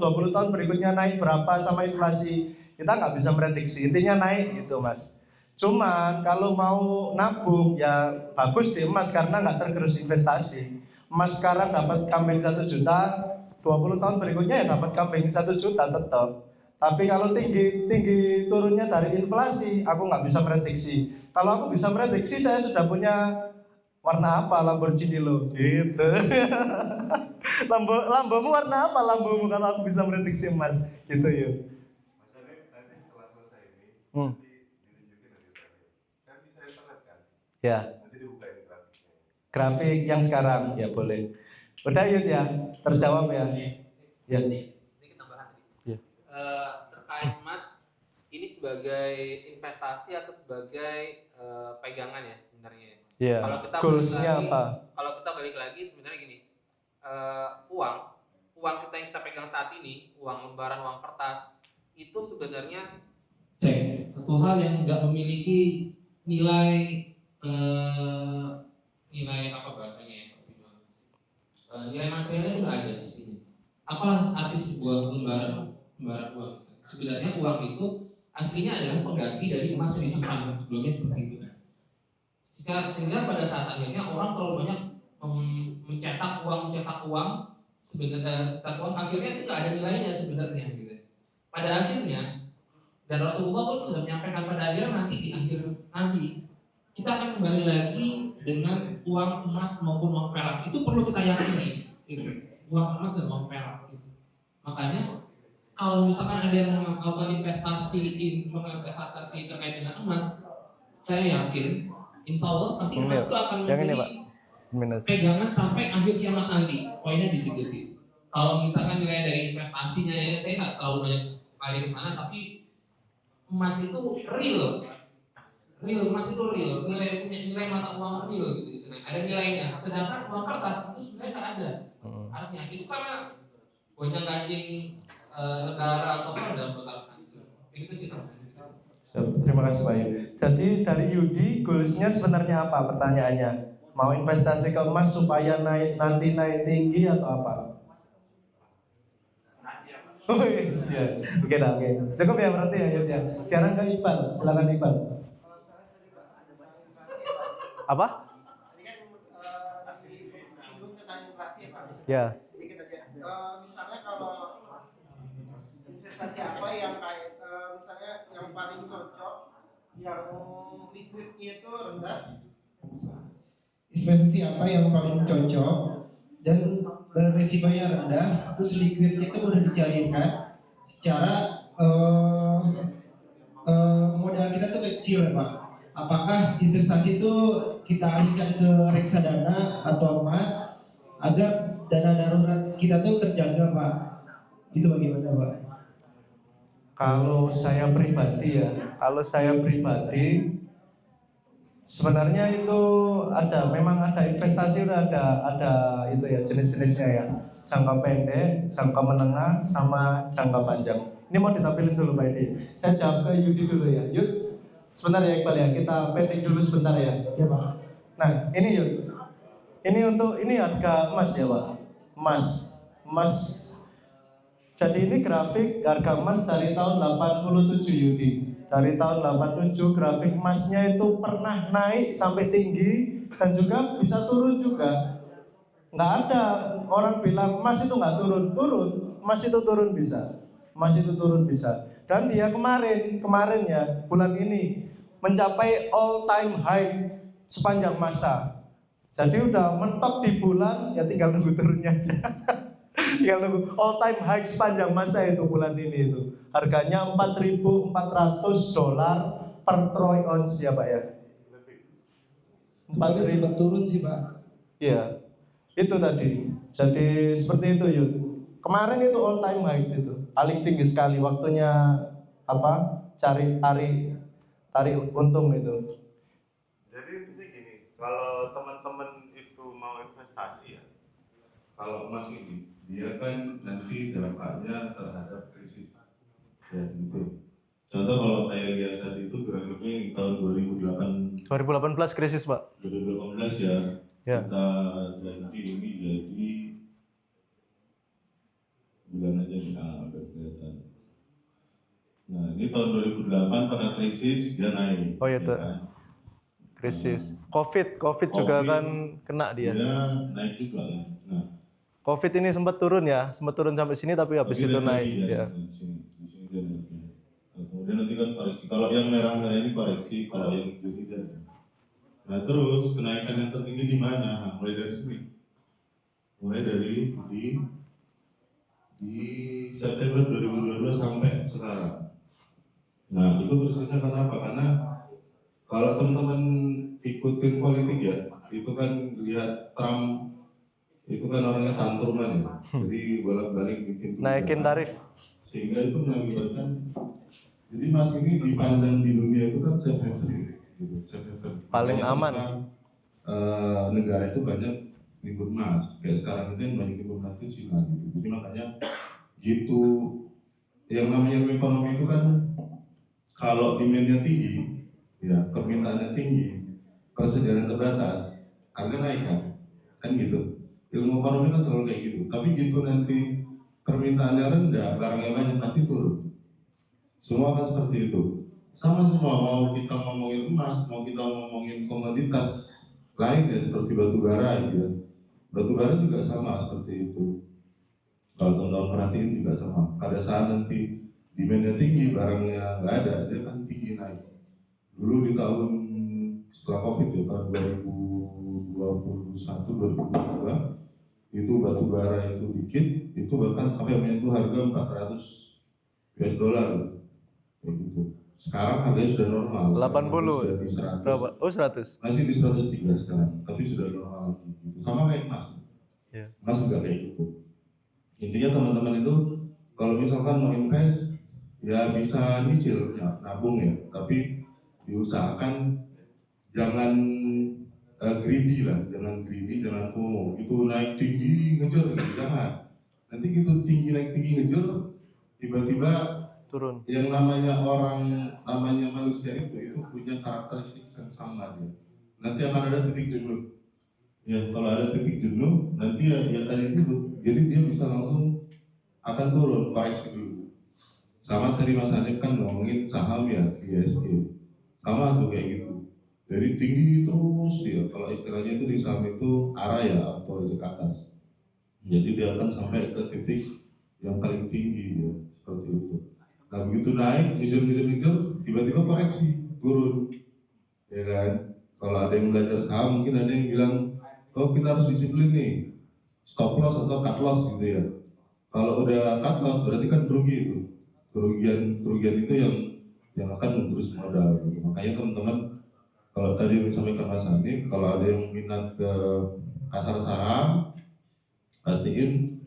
20 tahun berikutnya naik berapa sama inflasi, kita nggak bisa prediksi. Intinya naik gitu Mas. Cuman kalau mau nabung ya bagus di emas karena nggak tergerus investasi. Emas sekarang dapat kambing 1 juta, 20 tahun berikutnya ya dapat kambing 1 juta tetap. Tapi kalau tinggi turunnya dari inflasi, aku nggak bisa prediksi. Kalau aku bisa prediksi, saya sudah punya warna apa Lamborghini lo, gitu. Lambomu warna apa lambomu kalau aku bisa prediksi emas, gitu ya. Mas Ade, nanti setelah selesai ini, nanti ditunjukin dari tadi. Kan bisa internet kan? Ya. Nanti dibukain grafiknya. Grafik yang sekarang, ya boleh. Udah Yud ya, terjawab ya. Ya. Ini tambahan tadi. Ya. Terkait emas, ini sebagai sebagai investasi atau sebagai pegangan ya sebenarnya. Iya. Kalau kita Goalsnya balik lagi, apa? kalau kita balik lagi sebenarnya gini, uang kita yang kita pegang saat ini, uang lembaran, uang kertas, itu sebenarnya satu hal yang nggak memiliki nilai nilai apa bahasanya ya? Nilai materialnya itu nggak ada di sini. Apalah arti sebuah lembaran uang? Sebenarnya uang itu aslinya adalah pengganti dari emas yang disimpan sebelumnya seperti itu kan. Sehingga pada saat akhirnya orang terlalu banyak mencetak uang sebenarnya akhirnya itu nggak ada nilainya sebenarnya gitu. Pada akhirnya dan Rasulullah pun sudah menyampaikan pada akhirnya nanti di akhir nanti kita akan kembali lagi dengan uang emas maupun uang perak. Itu perlu kita yakini gitu. Uang emas dan uang perak gitu. Makanya kalau misalkan ada yang melakukan investasi terkait dengan emas, saya yakin insya Allah pasti emas itu akan menjadi pegangan sampai akhir kiamat nanti. Poinnya di situ sih. Kalau misalkan nilai dari investasinya ya, saya nggak terlalu banyak kali ke sana, tapi emas itu real emas itu real, nilai mata uang real gitu istilahnya. Ada nilainya. Sedangkan uang kertas itu sebenarnya nggak ada. Artinya itu karena gonjang ganjing negara atau apa dalam total hancur. Itu sih teman-teman. Terima kasih Pak Yudi. Jadi dari Yudi, goalsnya sebenarnya apa pertanyaannya? Mau investasi ke emas supaya nanti naik tinggi atau apa? Oh iya, oke. Cukup ya berarti ya Yudi ya. Sekarang ke Iqbal, silakan Iqbal. Apa? Tadi kan disinggung tentang inflasi ya Pak. Ya. Sedikit aja. Misalnya kalau investasi apa yang kayak misalnya yang paling cocok, yang liquidnya itu rendah. Investasi apa yang paling cocok dan berisikonya rendah, terus liquidnya itu mudah dicairkan secara modal kita tuh kecil ya Pak. Apakah investasi itu kita alihkan ke reksadana atau emas agar dana darurat kita tuh terjaga Pak? Itu bagaimana Pak? Kalau saya pribadi sebenarnya itu memang ada investasi, ada itu ya jenis-jenisnya ya, jangka pendek, jangka menengah, sama jangka panjang. Ini mau ditampilin dulu Pak Edi. Saya jawab ke Yudi dulu ya. Yud, sebentar ya Iqbal ya, kita pending dulu sebentar ya. Ya Pak. Nah ini Yud, ini harga emas ya Pak, emas. Jadi ini grafik harga emas dari tahun 87 Yudi. Dari tahun 87 grafik emasnya itu pernah naik sampai tinggi dan juga bisa turun juga. Nggak ada orang bilang emas itu nggak turun, emas itu turun bisa. Dan dia kemarin ya bulan ini mencapai all time high sepanjang masa. Jadi udah mentok di bulan, ya tinggal nunggu turunnya aja. Tinggal nunggu all time high sepanjang masa itu bulan ini itu. Harganya $4.400 per troy ounce ya Pak ya. 4.000 turun sih Pak. Iya. Itu tadi. Jadi seperti itu Yud. Kemarin itu all time high itu. Paling tinggi sekali waktunya tarik untung itu. Jadi intinya gini, kalau teman-teman itu mau investasi ya, kalau emas ini dia kan nanti dampaknya terhadap krisis, ya gitu. Contoh kalau kayak lihat tadi itu grafiknya tahun 2018 krisis Pak. 2018 ya. Kita ganti ini jadi bulan aja nih, udah kelihatan. Nah ini tahun 2008 pada krisis dia naik. Oh iya tuh. Kan? Krisis. COVID juga kan kena dia. Dia naik juga kan. Nah, COVID ini sempat turun sampai sini tapi habis itu naik ya. Di sini dia naik. Nah, kemudian nanti kan koreksi. Kalau yang merah-merah ini koreksi, kalau yang hijau ini dia. Nah terus kenaikan yang tertinggi di mana? Nah, mulai dari sini. Mulai dari di September 2022 sampai sekarang. Nah itu kritisnya karena apa? Karena kalau teman-teman ikutin politik ya, itu kan lihat Trump itu kan orangnya tantruman ya, jadi bolak-balik bikin naikin tarif, sehingga itu mengakibatkan Jadi emas ini dipandang di dunia itu kan safe haven, gitu, safe haven. Paling Makanya aman. kenapa, negara itu banyak nimbun emas. Kayak sekarang itu yang banyak nimbun emas itu Cina gitu. Jadi makanya gitu, yang namanya ekonomi itu kan kalau demand-nya tinggi, ya permintaannya tinggi, persediaan terbatas, harga naik kan gitu. Ilmu ekonomi kan selalu kayak gitu. Tapi gitu nanti permintaannya rendah, barangnya banyak pasti turun. Semua kan seperti itu. Sama semua, mau kita ngomongin emas, mau kita ngomongin komoditas lain ya seperti batu bara gitu ya. Batu bara juga sama seperti itu. Kalau teman-teman perhatiin juga sama. Pada saat nanti demand-nya tinggi, barangnya nggak ada, dia kan tinggi naik. Dulu di tahun setelah COVID ya, tahun 2021, 2022, itu batu bara itu dikit, itu bahkan sampai menyentuh harga 400 US dollar gitu. Sekarang harganya sudah normal. 80. Sudah di 100. Berapa? Oh 100. Masih di 103 sekarang, tapi sudah normal lagi gitu. Sama kayak emas. Yeah. Emas juga kayak gitu. Intinya teman-teman itu kalau misalkan mau invest ya bisa nyicil, ya, nabung ya, tapi diusahakan jangan greedy lah, jangan greedy, jangan FOMO. Itu naik tinggi ngejar gitu, jangan. Nanti gitu tinggi naik tinggi ngejar, tiba-tiba Turun. yang namanya orang, namanya manusia itu punya karakteristik yang sama dia. Nanti akan ada titik jenuh. Ya kalau ada titik jenuh, nanti ya tadi itu, jadi dia bisa langsung akan turun, koreksi dulu. Sama tadi Mas Hanif kan ngomongin saham ya, ISG. Sama tuh kayak gitu. Jadi tinggi terus dia, kalau istilahnya itu di saham itu arah ya atau ke atas. Jadi dia akan sampai ke titik yang paling tinggi dia, seperti itu. Nah begitu naik, ngejar, tiba-tiba koreksi, turun, ya kan? Kalau ada yang belajar saham, mungkin ada yang bilang, oh kita harus disiplin nih, stop loss atau cut loss gitu ya. Kalau udah cut loss berarti kan rugi itu, kerugian itu yang akan menggerus modal. Gitu. Makanya teman-teman, kalau tadi disampaikan Mas Hanif, kalau ada yang minat ke pasar saham, pastiin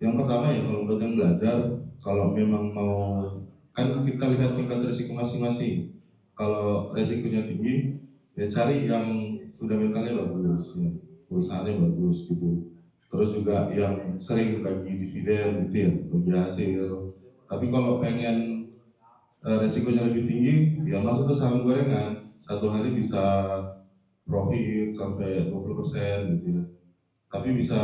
yang pertama ya kalau buat yang belajar, kalau memang mau, kan kita lihat tingkat risiko masing-masing. Kalau risikonya tinggi, ya cari yang fundamentalnya bagus, ya, perusahaannya bagus gitu. Terus juga yang sering bagi dividen gitu ya, bagi hasil. Tapi kalau pengen risikonya lebih tinggi, ya masuk ke saham gorengan. Satu hari bisa profit sampai 20% gitu ya. Tapi bisa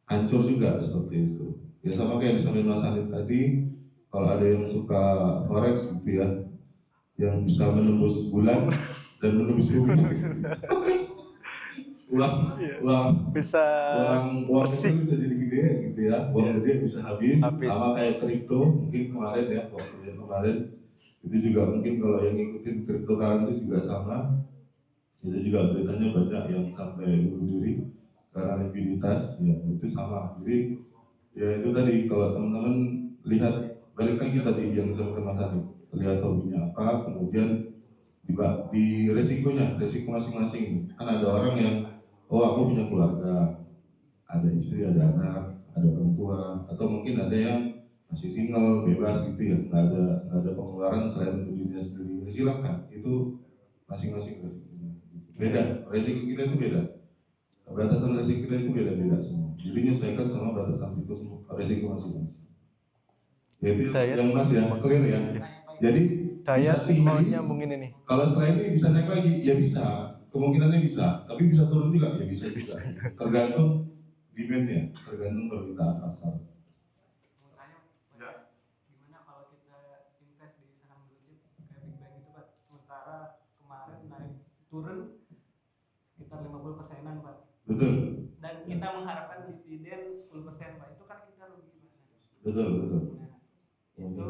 hancur juga seperti itu. Ya sama kayak disampaikan Mas Hanif tadi, kalau ada yang suka forex gitu ya, yang bisa menembus bulan dan menembus bumi, uang Bisa uang bersih. itu bisa jadi gede gitu ya, uang gede bisa habis. Habis. Sama kayak kripto mungkin kemarin ya, waktu yang kemarin itu juga mungkin kalau yang ngikutin cryptocurrency juga sama, itu juga beritanya banyak yang sampai bunuh diri karena likuiditas, ya itu sama. Jadi ya itu tadi, kalau teman-teman lihat, balik lagi tadi yang saya Mas Hanif, lihat hobinya apa, kemudian di resikonya, resiko masing-masing. Kan ada orang yang, oh aku punya keluarga, ada istri, ada anak, ada orang tua, atau mungkin ada yang masih single, bebas gitu ya, nggak ada pengeluaran selain untuk dirinya sendiri. Ya, silakan, itu masing-masing resikonya. Beda, resiko kita itu beda. Batasan resiko kita itu beda-beda semua. Jadi menyesuaikan sama batasan resiko masing-masing. Jadi yang Mas ya, clear ya. Jadi bisa tinggi, nyambungin ini. kalau setelah ini bisa naik lagi, ya bisa. Kemungkinannya bisa, tapi bisa turun juga, ya bisa juga. Tergantung demand-nya, tergantung permintaan pasar. Ya. Gimana kalau kita invest di saham blue chip kayak Big Bang itu Pak? Sementara kemarin naik turun sekitar 50%-an Pak. Betul. Dan kita mengharapkan dividen 10% Pak. Itu kan kita rugi Pak. Betul. Nah, itu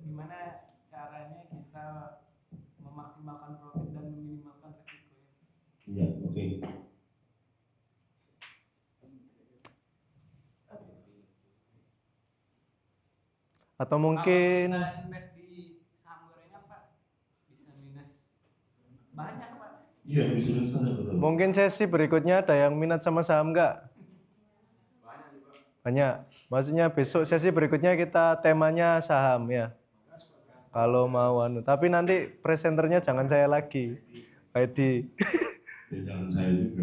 gimana caranya kita memaksimalkan profit dan meminimalkan resiko ya? Iya, oke. Atau mungkin kalau kita invest di saham gorengan Pak, bisa minus banyak Pak. Iya, bisa besar, betul. mungkin sesi berikutnya ada yang minat sama saham nggak? Banyak juga. Banyak. Maksudnya besok sesi berikutnya kita temanya saham ya. Kalau mau tapi nanti presenternya jangan saya lagi, Pak Edi. Ya jangan saya juga.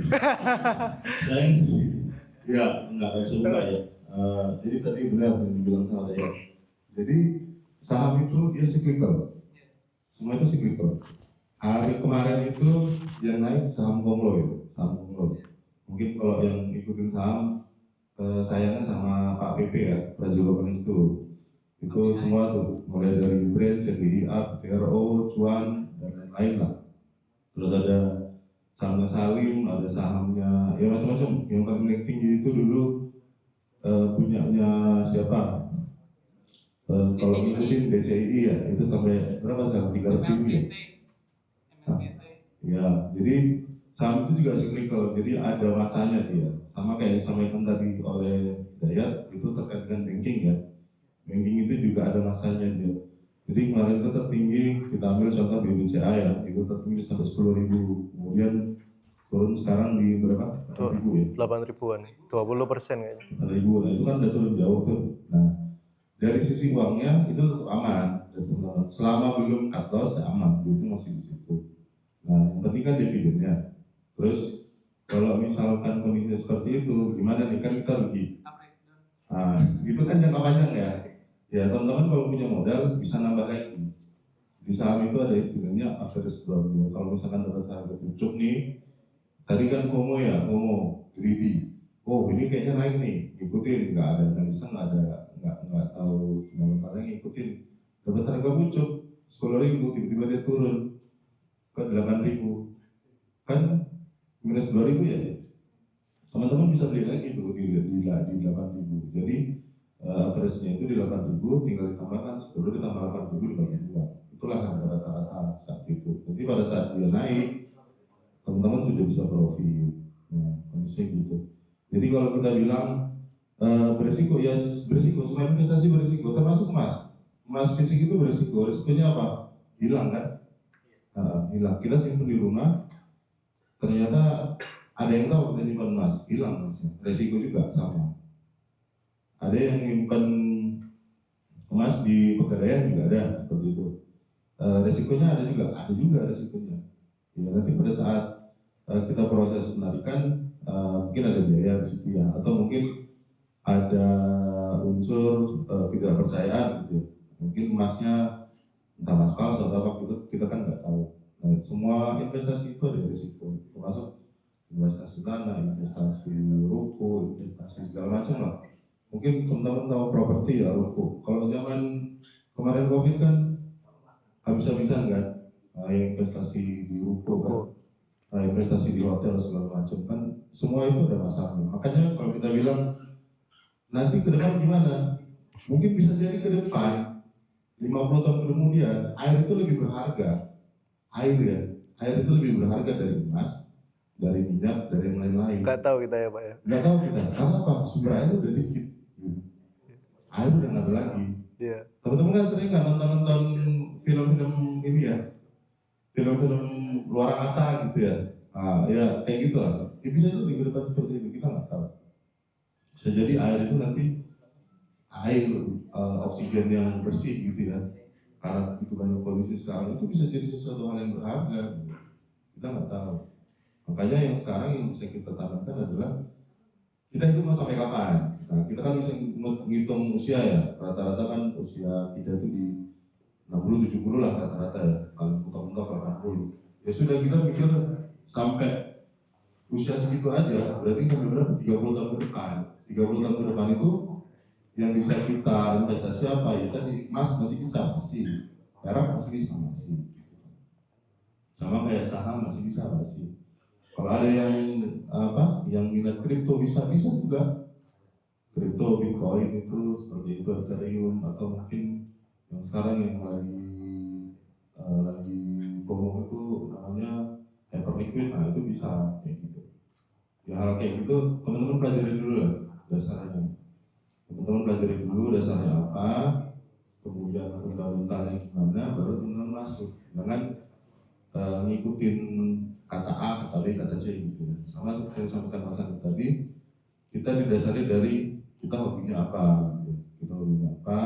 Saya sih, ya enggak suka ya. Jadi tadi benar yang dibilang sama Daya. Jadi saham itu ya cyclical. Semua itu cyclical. Hari kemarin itu yang naik saham Konglo ya, saham Konglo. Mungkin kalau yang ikutin saham sayangnya sama Pak PP ya, Prajogo Pangestu. Itu semua tuh, mulai dari Brand, CDI, TRO, Cuan, dan lain-lain lah. Terus ada sahamnya Salim, ada sahamnya, ya macam-macam. Yang paling tinggi itu dulu punyanya siapa? Kalau ngikutin DCI ya, itu sampai berapa sekarang? 300.000 ya? Ya, jadi saham itu juga cyclical, jadi ada masanya dia. Sama kayak disampaikan tadi oleh Dayat, itu terkait dengan banking ya. Banking itu juga ada masanya dia. Jadi kemarin itu tertinggi, kita ambil contoh BBCA ya, itu tertinggi sampai 10.000. Kemudian turun sekarang di berapa? 8.000 ya? 8.000-an, 20% kayaknya. 8.000, nah itu kan udah turun jauh tuh. Nah, dari sisi uangnya itu tetap aman. Selama belum cut loss ya aman, duitnya masih di situ. Nah, yang penting kan dividennya. Terus kalau misalkan kondisinya seperti itu, gimana nih, kan kita rugi. Nah, itu kan jangka panjang ya. Ya teman-teman kalau punya modal bisa nambah lagi. Di saham itu ada istilahnya average value. Kalau misalkan dapat harga pucuk nih, tadi kan FOMO ya, FOMO, greedy. Oh ini kayaknya naik nih, ikutin. Nggak ada analisa, nggak tahu fundamentalnya, ngikutin. Dapat harga pucuk 10.000, tiba-tiba dia turun ke 8.000, kan minus 2.000 ya. Teman-teman bisa beli lagi tuh di 8.000. Jadi average-nya itu di 8.000, tinggal ditambahkan 10 ditambah 8.000 dibagi 2. Itulah harga rata-rata saat itu. Jadi pada saat dia naik, teman-teman sudah bisa profit. Nah, kondisinya gitu. Jadi kalau kita bilang berisiko, ya berisiko. Semua investasi berisiko, termasuk emas. Emas fisik itu berisiko. Risikonya apa? Hilang kan? Hilang. Kita simpan di rumah, ternyata ada yang tahu kita nyimpan emas, hilang emasnya. Resiko juga sama. Ada yang nyimpan emas di Pegadaian juga ada seperti itu. Resikonya ada juga resikonya. Ya, nanti pada saat kita proses penarikan, mungkin ada biaya di situ ya, atau mungkin ada unsur ketidakpercayaan gitu ya. Mungkin emasnya entah emas palsu atau apa gitu, kita kan nggak tahu. Nah, semua investasi itu ada risiko, termasuk investasi tanah, investasi ruko, investasi segala macam lah. Mungkin teman-teman tahu properti ya, ruko. Kalau zaman kemarin COVID kan habis-habisan kan, yang investasi di ruko kan, investasi di hotel segala macam kan, semua itu ada masalahnya. Makanya kalau kita bilang nanti ke depan gimana? Mungkin bisa jadi ke depan 50 tahun kemudian air itu lebih berharga. Air itu lebih berharga dari emas, dari minyak, dari yang lain-lain. Nggak tahu kita ya Pak ya. Nggak tahu kita, karena apa? Sumber air udah dikit. Air udah nggak ada lagi. Iya. Teman-teman kan sering kan nonton film-film ini ya, film-film luar angkasa gitu ya. Ya kayak gitu lah. Ya, bisa jadi ke depan seperti itu, kita nggak tahu. Bisa jadi air itu nanti oksigen yang bersih gitu ya. Karena begitu banyak polusi sekarang, itu bisa jadi sesuatu hal yang berharga. Gitu. Kita nggak tahu. Makanya yang sekarang yang bisa kita tanamkan adalah kita hidup mau sampai kapan. Nah, kita kan bisa menghitung usia ya. Rata-rata kan usia kita itu di 60-70 lah rata-rata ya. Paling mentok-mentok 80. Ya sudah, kita mikir sampai usia segitu aja. Berarti benar-benar 30 tahun ke depan. 30 tahun ke depan itu yang bisa kita investasi apa ya tadi, emas masih bisa, masih, perak masih bisa, masih, sama kayak saham masih bisa, masih. Kalau ada yang yang minat kripto bisa juga, kripto, bitcoin itu seperti itu, ethereum, atau mungkin yang sekarang yang lagi FOMO itu namanya hyperliquid, nah itu bisa kayak gitu. Ya hal kayak gitu teman-teman pelajari dulu ya dasarnya. Teman-teman pelajari dulu dasarnya apa, kemudian fundamentalnya gimana, baru teman-teman masuk. Jangan ngikutin kata A, kata B, kata C gitu ya. Sama seperti yang disampaikan Mas Andi tadi, kita didasari dari kita hobinya apa gitu. Kita hobinya apa,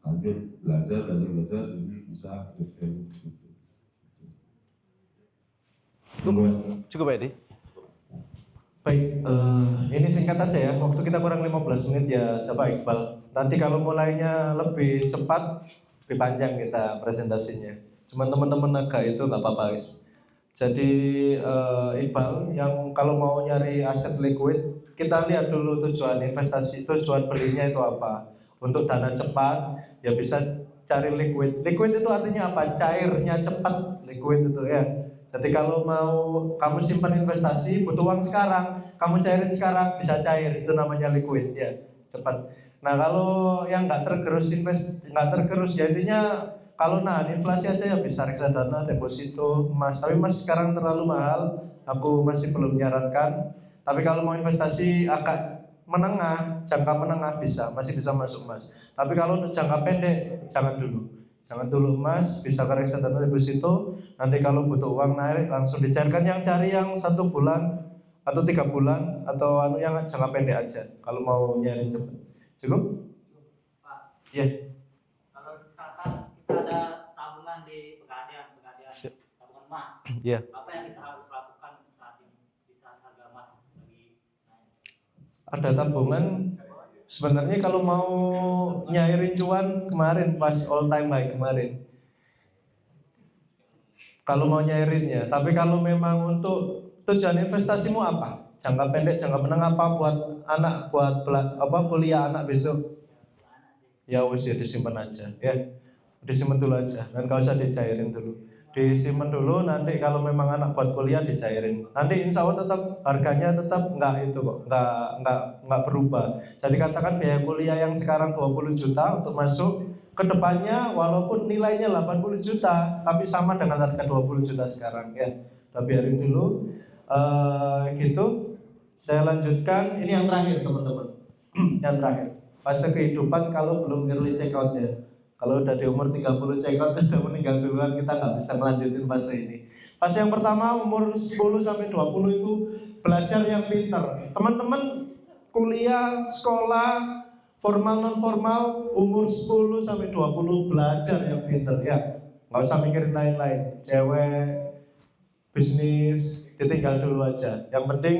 lanjut belajar, jadi bisa Cukup ya, Di? Baik, ini singkat aja ya, waktu kita kurang 15 menit ya, Bapak Iqbal. Nanti kalau mulainya lebih cepat, lebih panjang kita presentasinya. Cuma teman-teman agak itu nggak apa-apa, guys. Jadi Iqbal, yang kalau mau nyari aset liquid, kita lihat dulu tujuan investasi, tujuan belinya itu apa. Untuk dana cepat, ya bisa cari liquid. Liquid itu artinya apa? Cairnya cepat, liquid itu ya. Jadi kalau mau kamu simpan investasi, butuh uang sekarang, kamu cairin sekarang, bisa cair, itu namanya liquid ya, cepat. Nah kalau yang nggak tergerus nggak tergerus ya intinya kalau nahan inflasi aja ya bisa reksadana, deposito, emas. Tapi emas sekarang terlalu mahal, aku masih belum menyarankan. Tapi kalau mau investasi agak menengah, jangka menengah bisa, masih bisa masuk emas. Tapi kalau untuk jangka pendek, jangan dulu. Jangan dulu emas, bisa ke reksadana deposito. Nanti kalau butuh uang naik langsung dicairkan. Yang cari yang 1 bulan atau 3 bulan atau yang jangka pendek aja. Kalau mau nyari cepat. Cukup? Pak, Iya. kalau misalkan kita ada tabungan di pegadaian tabungan emas, Iya. apa yang kita harus lakukan saat ini di saat harga emas lagi naik? Ada tabungan. Sebenarnya kalau mau nyairin cuan kemarin pas all time high kemarin. Kalau mau nyairinnya, tapi kalau memang untuk tujuan investasimu apa? Jangka pendek, jangka menengah apa buat anak, buat kuliah anak besok? Ya wis ya disimpan aja, ya disimpan dulu aja, dan gak usah dicairin dulu. Disimpan dulu, nanti kalau memang anak buat kuliah dicairin. Nanti insya Allah tetap harganya tetap nggak itu kok, nggak berubah. Jadi katakan biaya kuliah yang sekarang 20 juta untuk masuk, kedepannya walaupun nilainya 80 juta, tapi sama dengan harga 20 juta sekarang ya. Kita biarin dulu. Gitu. Saya lanjutkan. Ini yang terakhir teman-teman. Yang terakhir. Fase kehidupan kalau belum early check out ya. Kalau udah di umur 30 check out udah meninggal duluan, kita nggak bisa melanjutin fase ini. Fase yang pertama umur 10 sampai 20 itu belajar yang pintar. Teman-teman kuliah, sekolah, formal non formal umur 10 sampai 20 belajar yang pintar ya. Nggak usah mikirin lain-lain. Cewek, bisnis, ditinggal dulu aja. Yang penting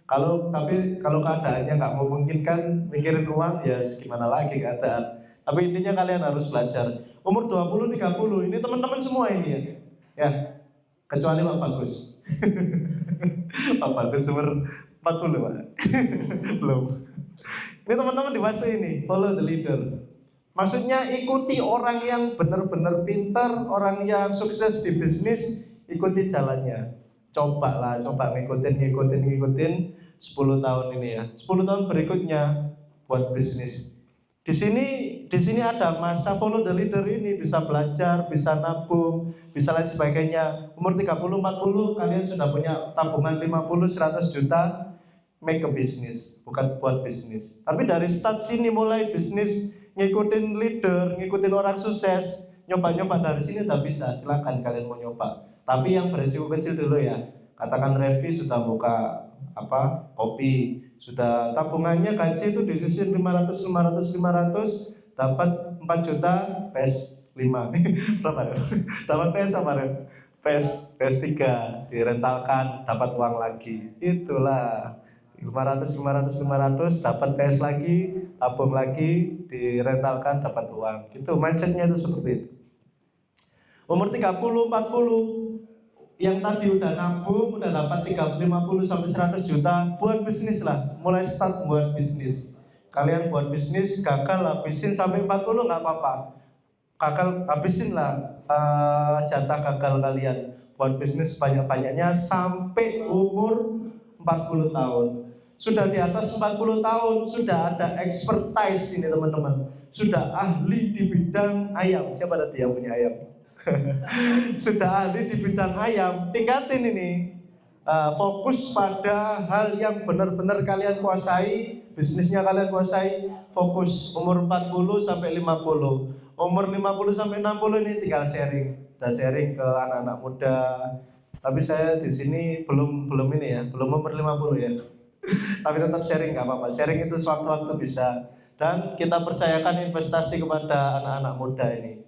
kalau keadaannya nggak memungkinkan mikirin uang ya gimana lagi keadaan. Tapi intinya kalian harus belajar. Umur 20, 30, ini teman-teman semua ini ya. Ya, kecuali Pak Bagus. Pak Bagus umur 40 Pak. Belum. Ini teman-teman di fase ini, follow the leader. Maksudnya ikuti orang yang benar-benar pintar, orang yang sukses di bisnis, ikuti jalannya. Coba ngikutin 10 tahun ini ya. 10 tahun berikutnya buat bisnis. Di sini ada masa follow the leader ini, bisa belajar, bisa nabung, bisa lain sebagainya. Umur 30, 40 kalian sudah punya tabungan 50, 100 juta, make a business, bukan buat bisnis. Tapi dari start sini mulai bisnis, ngikutin leader, ngikutin orang sukses, nyoba-nyoba dari sini udah bisa. Silakan kalian mau nyoba. Tapi yang beresiko kecil dulu ya. Katakan Revi sudah buka kopi, sudah tabungannya gaji itu disisihin 500 dapat 4 juta PS 5 berapa ya? Dapat PS apa ya? PS 3 direntalkan dapat uang lagi, itulah 500 dapat PS lagi, tabung lagi, direntalkan dapat uang. Itu mindsetnya itu seperti itu. Umur 30, 40 yang tadi udah nabung, udah dapat 50 sampai 100 juta, buat bisnis lah, mulai start buat bisnis. Kalian buat bisnis, gagal habisin sampai 40 nggak apa-apa. Gagal habisin lah jatah gagal kalian. Buat bisnis banyak-banyaknya sampai umur 40 tahun. Sudah di atas 40 tahun, sudah ada expertise ini teman-teman. Sudah ahli di bidang ayam. Siapa tadi yang punya ayam? Sudah ahli di bidang ayam, tingkatin ini. Fokus pada hal yang benar-benar kalian kuasai, bisnisnya kalian kuasai. Fokus umur 40 sampai 50. Umur 50 sampai 60 ini tinggal sharing. Udah sharing ke anak-anak muda. Tapi saya di sini belum ini ya, belum umur 50 ya. Tapi tetap sharing nggak apa-apa. Sharing itu sewaktu-waktu bisa. Dan kita percayakan investasi kepada anak-anak muda ini.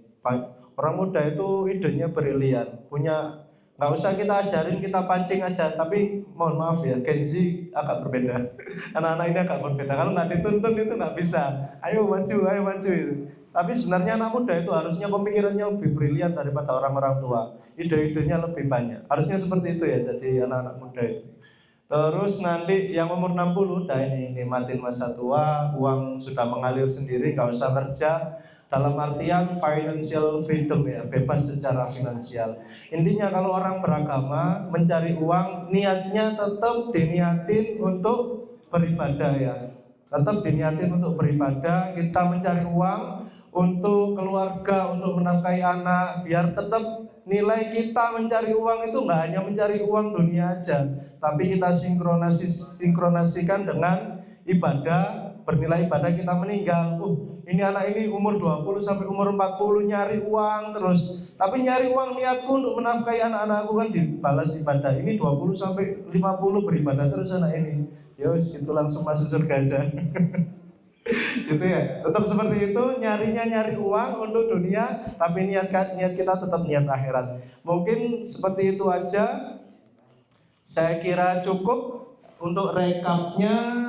Orang muda itu idenya brilian, punya Nggak usah kita ajarin, kita pancing aja. Tapi mohon maaf ya, Gen Z agak berbeda. Anak-anak ini agak berbeda. Kalau nggak dituntun itu nggak bisa. Ayo maju, ayo maju. Tapi sebenarnya anak muda itu harusnya pemikirannya lebih brilian daripada orang-orang tua. Ide-idenya lebih banyak. Harusnya seperti itu ya, jadi anak-anak muda itu. Terus nanti yang umur 60 udah ini nikmatin masa tua, uang sudah mengalir sendiri, nggak usah kerja. Dalam artian financial freedom ya, bebas secara finansial. Intinya kalau orang beragama mencari uang, niatnya tetap diniatin untuk beribadah ya. Tetap diniatin untuk beribadah, kita mencari uang untuk keluarga, untuk menafkahi anak, biar tetap nilai kita mencari uang itu nggak hanya mencari uang dunia aja, tapi kita sinkronasikan dengan ibadah, bernilai ibadah kita meninggal. Ini anak ini umur 20 sampai umur 40 nyari uang terus. Tapi nyari uang niatku untuk menafkahi anak-anakku kan dibalas ibadah. Ini 20 sampai 50 beribadah terus anak ini. Yos, itu langsung masuk surga aja. Gitu ya. Tetap seperti itu, nyari uang untuk dunia, tapi niat kita tetap niat akhirat. Mungkin seperti itu aja. Saya kira cukup untuk rekapnya.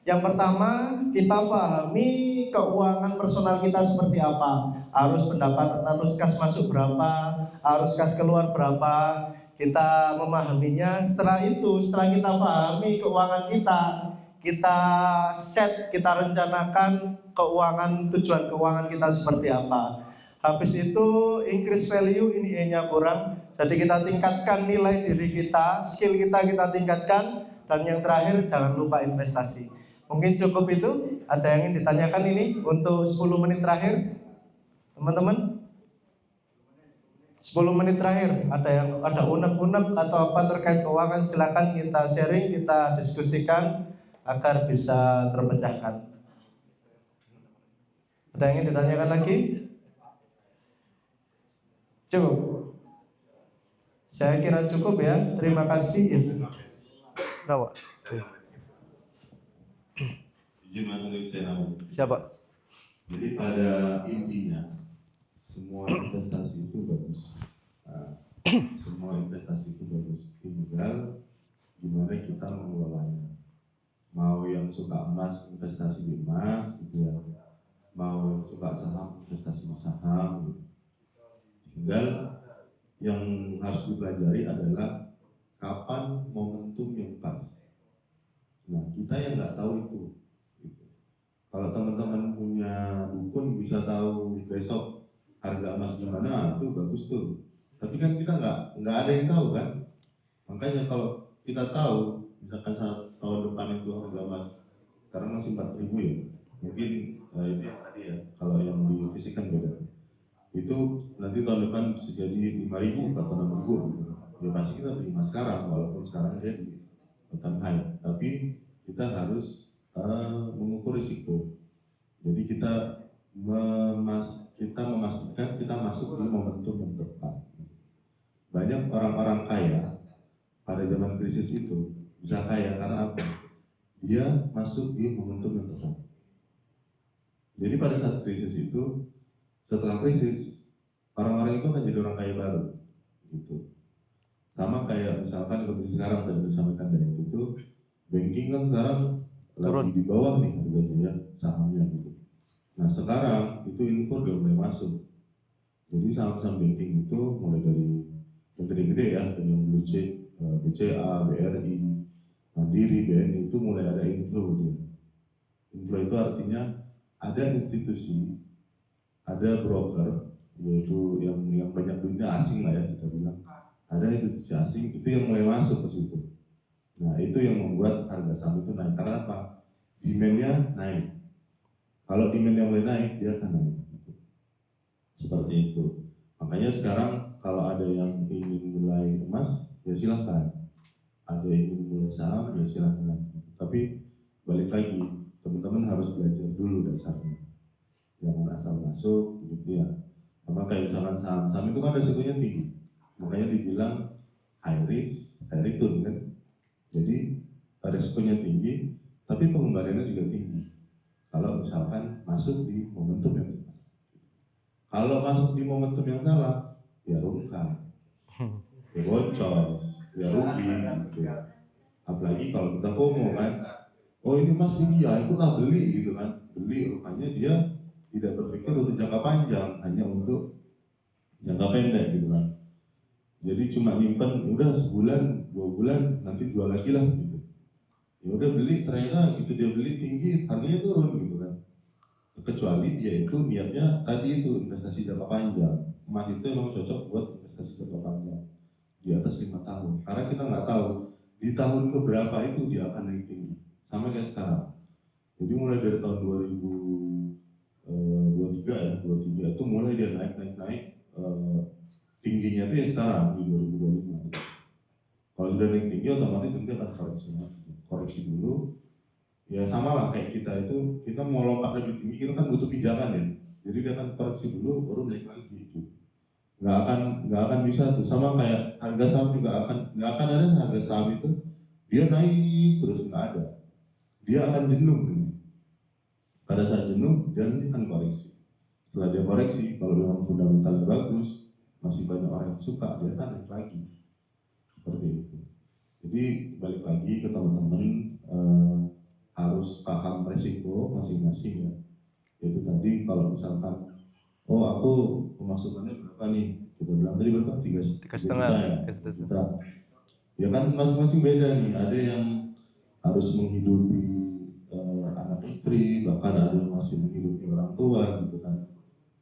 Yang pertama, kita pahami keuangan personal kita seperti apa. Harus pendapatan, harus kas masuk berapa, harus kas keluar berapa. Kita memahaminya. Setelah itu, setelah kita pahami keuangan kita set, kita rencanakan keuangan, tujuan keuangan kita seperti apa. Habis itu increase value, ini E-nya kurang. Jadi kita tingkatkan nilai diri kita, skill kita tingkatkan. Dan yang terakhir, jangan lupa investasi. Mungkin cukup itu. Ada yang ingin ditanyakan ini untuk 10 menit terakhir, teman-teman? 10 menit terakhir, ada unek-unek atau apa terkait keuangan, silakan kita sharing, kita diskusikan agar bisa terpecahkan. Ada yang ingin ditanyakan lagi? Cukup. Saya kira cukup ya. Terima kasih. Kenapa? Izin Mas untuk saya nambah. Siapa? Jadi pada intinya semua investasi itu bagus. Nah, semua investasi itu bagus. Tinggal gimana kita mengelolanya. Mau yang suka emas investasi di emas, gitu ya. Mau yang suka saham investasi di saham. Gitu. Tinggal yang harus dipelajari adalah kapan momentum yang pas. Nah, kita yang nggak tahu itu. Kalau teman-teman punya dukun bisa tahu besok harga emas gimana, itu bagus tuh. Tapi kan kita nggak ada yang tahu kan. Makanya kalau kita tahu, misalkan saat tahun depan itu harga emas sekarang masih 4.000 ya, mungkin itu yang tadi ya. Kalau yang di fisik kan beda. Itu nanti tahun depan bisa jadi 5.000 atau 6.000 gitu. Ya pasti kita beli emas sekarang, walaupun sekarang dia di all high. Tapi kita harus mengukur risiko. Jadi kita memastikan kita masuk di momentum yang tepat. Banyak orang-orang kaya pada zaman krisis itu bisa kaya karena apa? Dia masuk di momentum yang tepat. Jadi pada saat krisis itu, setelah krisis, orang-orang itu akan jadi orang kaya baru, gitu. Sama kayak misalkan kondisi sekarang tadi disampaikan dari itu, banking kan sekarang lagi di bawah nih harganya ya sahamnya gitu. Nah sekarang itu info udah mulai masuk. Jadi saham-saham banking itu mulai dari yang gede-gede ya, yang blue chip, BCA, BRI, Mandiri, BNI itu mulai ada inflow dia. Inflow itu artinya ada institusi, ada broker, yaitu yang banyak duitnya asing lah ya kita bilang. Ada institusi asing itu yang mulai masuk ke situ. Nah itu yang membuat harga saham itu naik. Karena apa? Demand-nya naik. Kalau demand yang mulai naik, dia akan naik. Seperti itu. Makanya sekarang kalau ada yang ingin mulai emas, ya silahkan. Ada yang ingin mulai saham, ya silahkan. Tapi balik lagi, teman-teman harus belajar dulu dasarnya. Jangan asal masuk, gitu ya. Sama kayak misalkan saham itu kan resikonya tinggi. Makanya dibilang high risk, high return kan. Jadi resikonya tinggi, tapi pengembaliannya juga tinggi. Kalau misalkan masuk di momentum yang tepat. Kalau masuk di momentum yang salah, ya rungkang. ya bocor, ya rugi gitu. Apalagi kalau kita FOMO kan, oh ini Mas tinggi ya, ikutlah beli gitu kan. Beli rupanya dia tidak berpikir untuk jangka panjang, hanya untuk jangka pendek gitu kan. Jadi cuma nyimpen, udah sebulan, 2 bulan, nanti jual lagi lah gitu. Ya udah beli, ternyata gitu dia beli tinggi, harganya turun gitu kan. Kecuali dia itu niatnya tadi itu investasi jangka panjang. Emas itu emang cocok buat investasi jangka panjang di atas 5 tahun. Karena kita nggak tahu di tahun keberapa itu dia akan naik tinggi. Sama kayak sekarang. Jadi mulai dari tahun 2023 ya, 23 itu mulai dia naik tingginya itu ya sekarang di 2025. Kalau sudah naik tinggi otomatis nanti akan koreksi dulu. Ya sama lah kayak kita itu, kita mau lompat lebih tinggi kita kan butuh pijakan ya. Jadi dia akan koreksi dulu baru naik lagi gitu. Nggak akan bisa tuh, sama kayak harga saham juga nggak akan ada harga saham itu dia naik terus, nggak ada. Dia akan jenuh gitu. Pada saat jenuh dia nanti akan koreksi. Setelah dia koreksi, kalau memang fundamentalnya bagus, masih banyak orang yang suka, dia akan naik lagi. Seperti itu. Jadi balik lagi ke teman-teman, harus paham resiko masing-masing ya. Itu tadi kalau misalkan, oh aku pemasukannya berapa nih? Kita bilang tadi berapa? 3,5 juta ya. Juta. Ya kan masing-masing beda nih. Ada yang harus menghidupi anak istri, bahkan ada yang masih menghidupi orang tua gitu kan.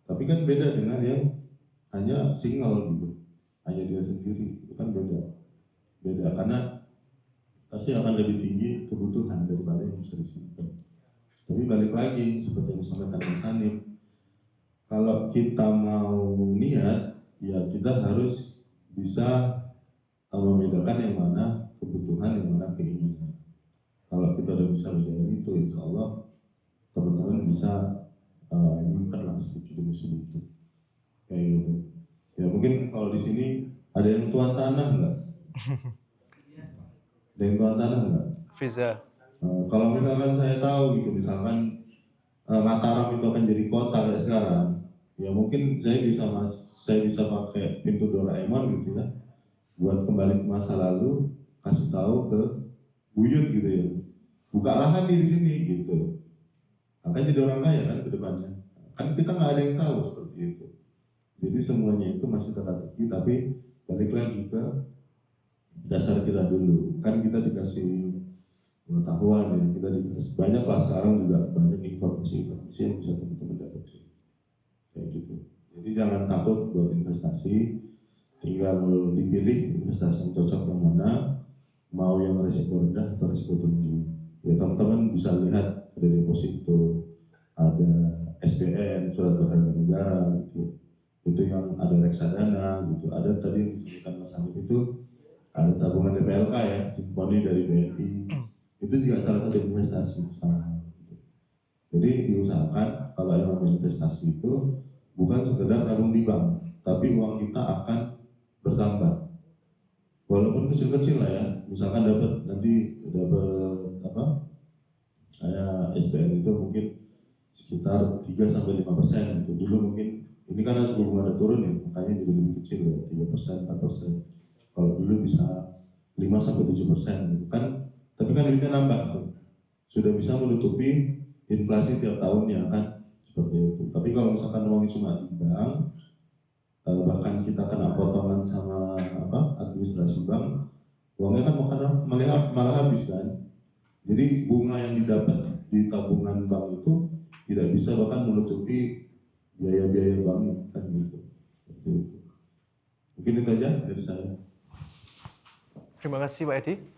Tapi kan beda dengan yang hanya single gitu, hanya dia sendiri, itu kan beda karena pasti akan lebih tinggi kebutuhan daripada yang bisa disimpan. Tapi balik lagi seperti yang disampaikan Mas Hanif, kalau kita mau niat, ya kita harus bisa membedakan yang mana kebutuhan, yang mana keinginan. Kalau kita udah bisa bedain itu, insya Allah teman-teman bisa nyimpen lah sedikit demi sedikit, kayak gitu. Ya mungkin kalau di sini ada yang tuan tanah nggak? Ada yang tuan tanah nggak? Bisa. Kalau misalkan saya tahu gitu, misalkan Mataram itu akan jadi kota kayak sekarang, ya mungkin saya bisa pakai pintu Doraemon gitu ya, buat kembali ke masa lalu, kasih tahu ke buyut gitu ya, buka lahan di sini gitu, akan jadi orang kaya kan ke depannya. Kan kita nggak ada yang tahu seperti itu. Jadi semuanya itu masih teka-teki, tapi balik lagi ke dasar kita dulu. Kan kita dikasih pengetahuan ya, kita dikasih banyak lah sekarang juga banyak informasi yang bisa teman-teman dapetin kayak gitu. Jadi jangan takut buat investasi, tinggal dipilih investasi yang cocok yang mana, mau yang risiko rendah atau risiko tinggi. Ya teman-teman bisa lihat ada deposito, ada SBN, surat berharga negara gitu. Itu yang ada reksadana gitu. Ada tadi yang disebutkan Mas Hanif itu ada tabungan DPLK ya, simponi dari BNI. Itu juga salah satu investasi sama gitu. Jadi diusahakan kalau yang namanya investasi itu bukan sekedar tabung di bank, tapi uang kita akan bertambah. Walaupun kecil-kecil lah ya, misalkan dapat kayak SBN itu mungkin sekitar 3-5% gitu. Dulu mungkin ini karena suku bunga ada turun ya, makanya jadi lebih kecil ya, 3%, 4%. Kalau dulu bisa 5-7% gitu kan. Tapi kan duitnya nambah tuh, sudah bisa menutupi inflasi tiap tahunnya kan, seperti itu. Tapi kalau misalkan uangnya cuma di bank, bahkan kita kena potongan sama administrasi bank, uangnya kan malah habis kan. Jadi bunga yang didapat di tabungan bank itu tidak bisa bahkan menutupi biaya-biaya banknya kan gitu. Seperti itu. Mungkin itu aja dari saya. Terima kasih Pak Edi.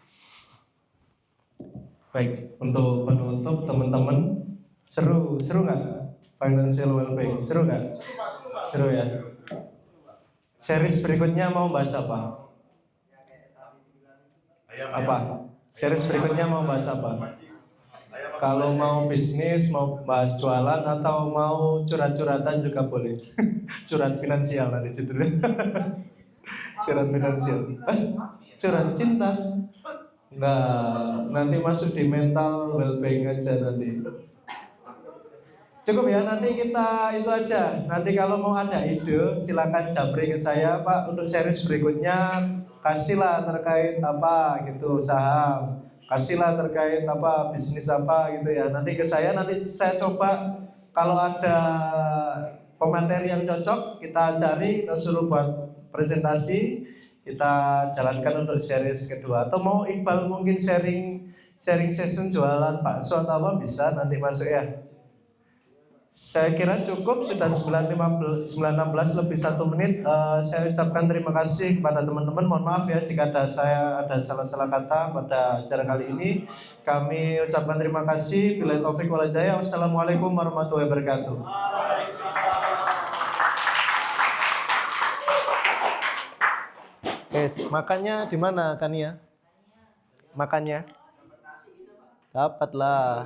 Baik, untuk penutup teman-teman, seru nggak financial well-being? Seru nggak? Seru ya. Series berikutnya mau bahas apa? Apa? Series berikutnya mau bahas apa? Kalau mau bisnis, mau bahas jualan, atau mau curhat-curhatan juga boleh. Curhat finansial nanti judulnya. Curhat finansial. Curhat cinta. Nah, nanti masuk di mental well-being aja nanti. Cukup ya, nanti kita itu aja. Nanti kalau mau ada ide, silakan japri ke saya Pak untuk series berikutnya. kasihlah terkait apa gitu saham, kasihlah terkait apa bisnis apa gitu ya. Nanti ke saya, nanti saya coba kalau ada pemateri yang cocok kita cari, kita suruh buat presentasi, kita jalankan untuk series kedua. Atau mau Iqbal mungkin sharing session jualan bakso atau apa bisa nanti masuk ya. Saya kira cukup, sudah 9.16 lebih 1 menit. Saya ucapkan terima kasih kepada teman-teman. Mohon maaf ya jika saya ada salah-salah kata pada acara kali ini. Kami ucapkan terima kasih. Billahi taufik wal hidayah. Wassalamualaikum warahmatullahi wabarakatuh. Makannya di mana Kania? Makannya? Dapatlah.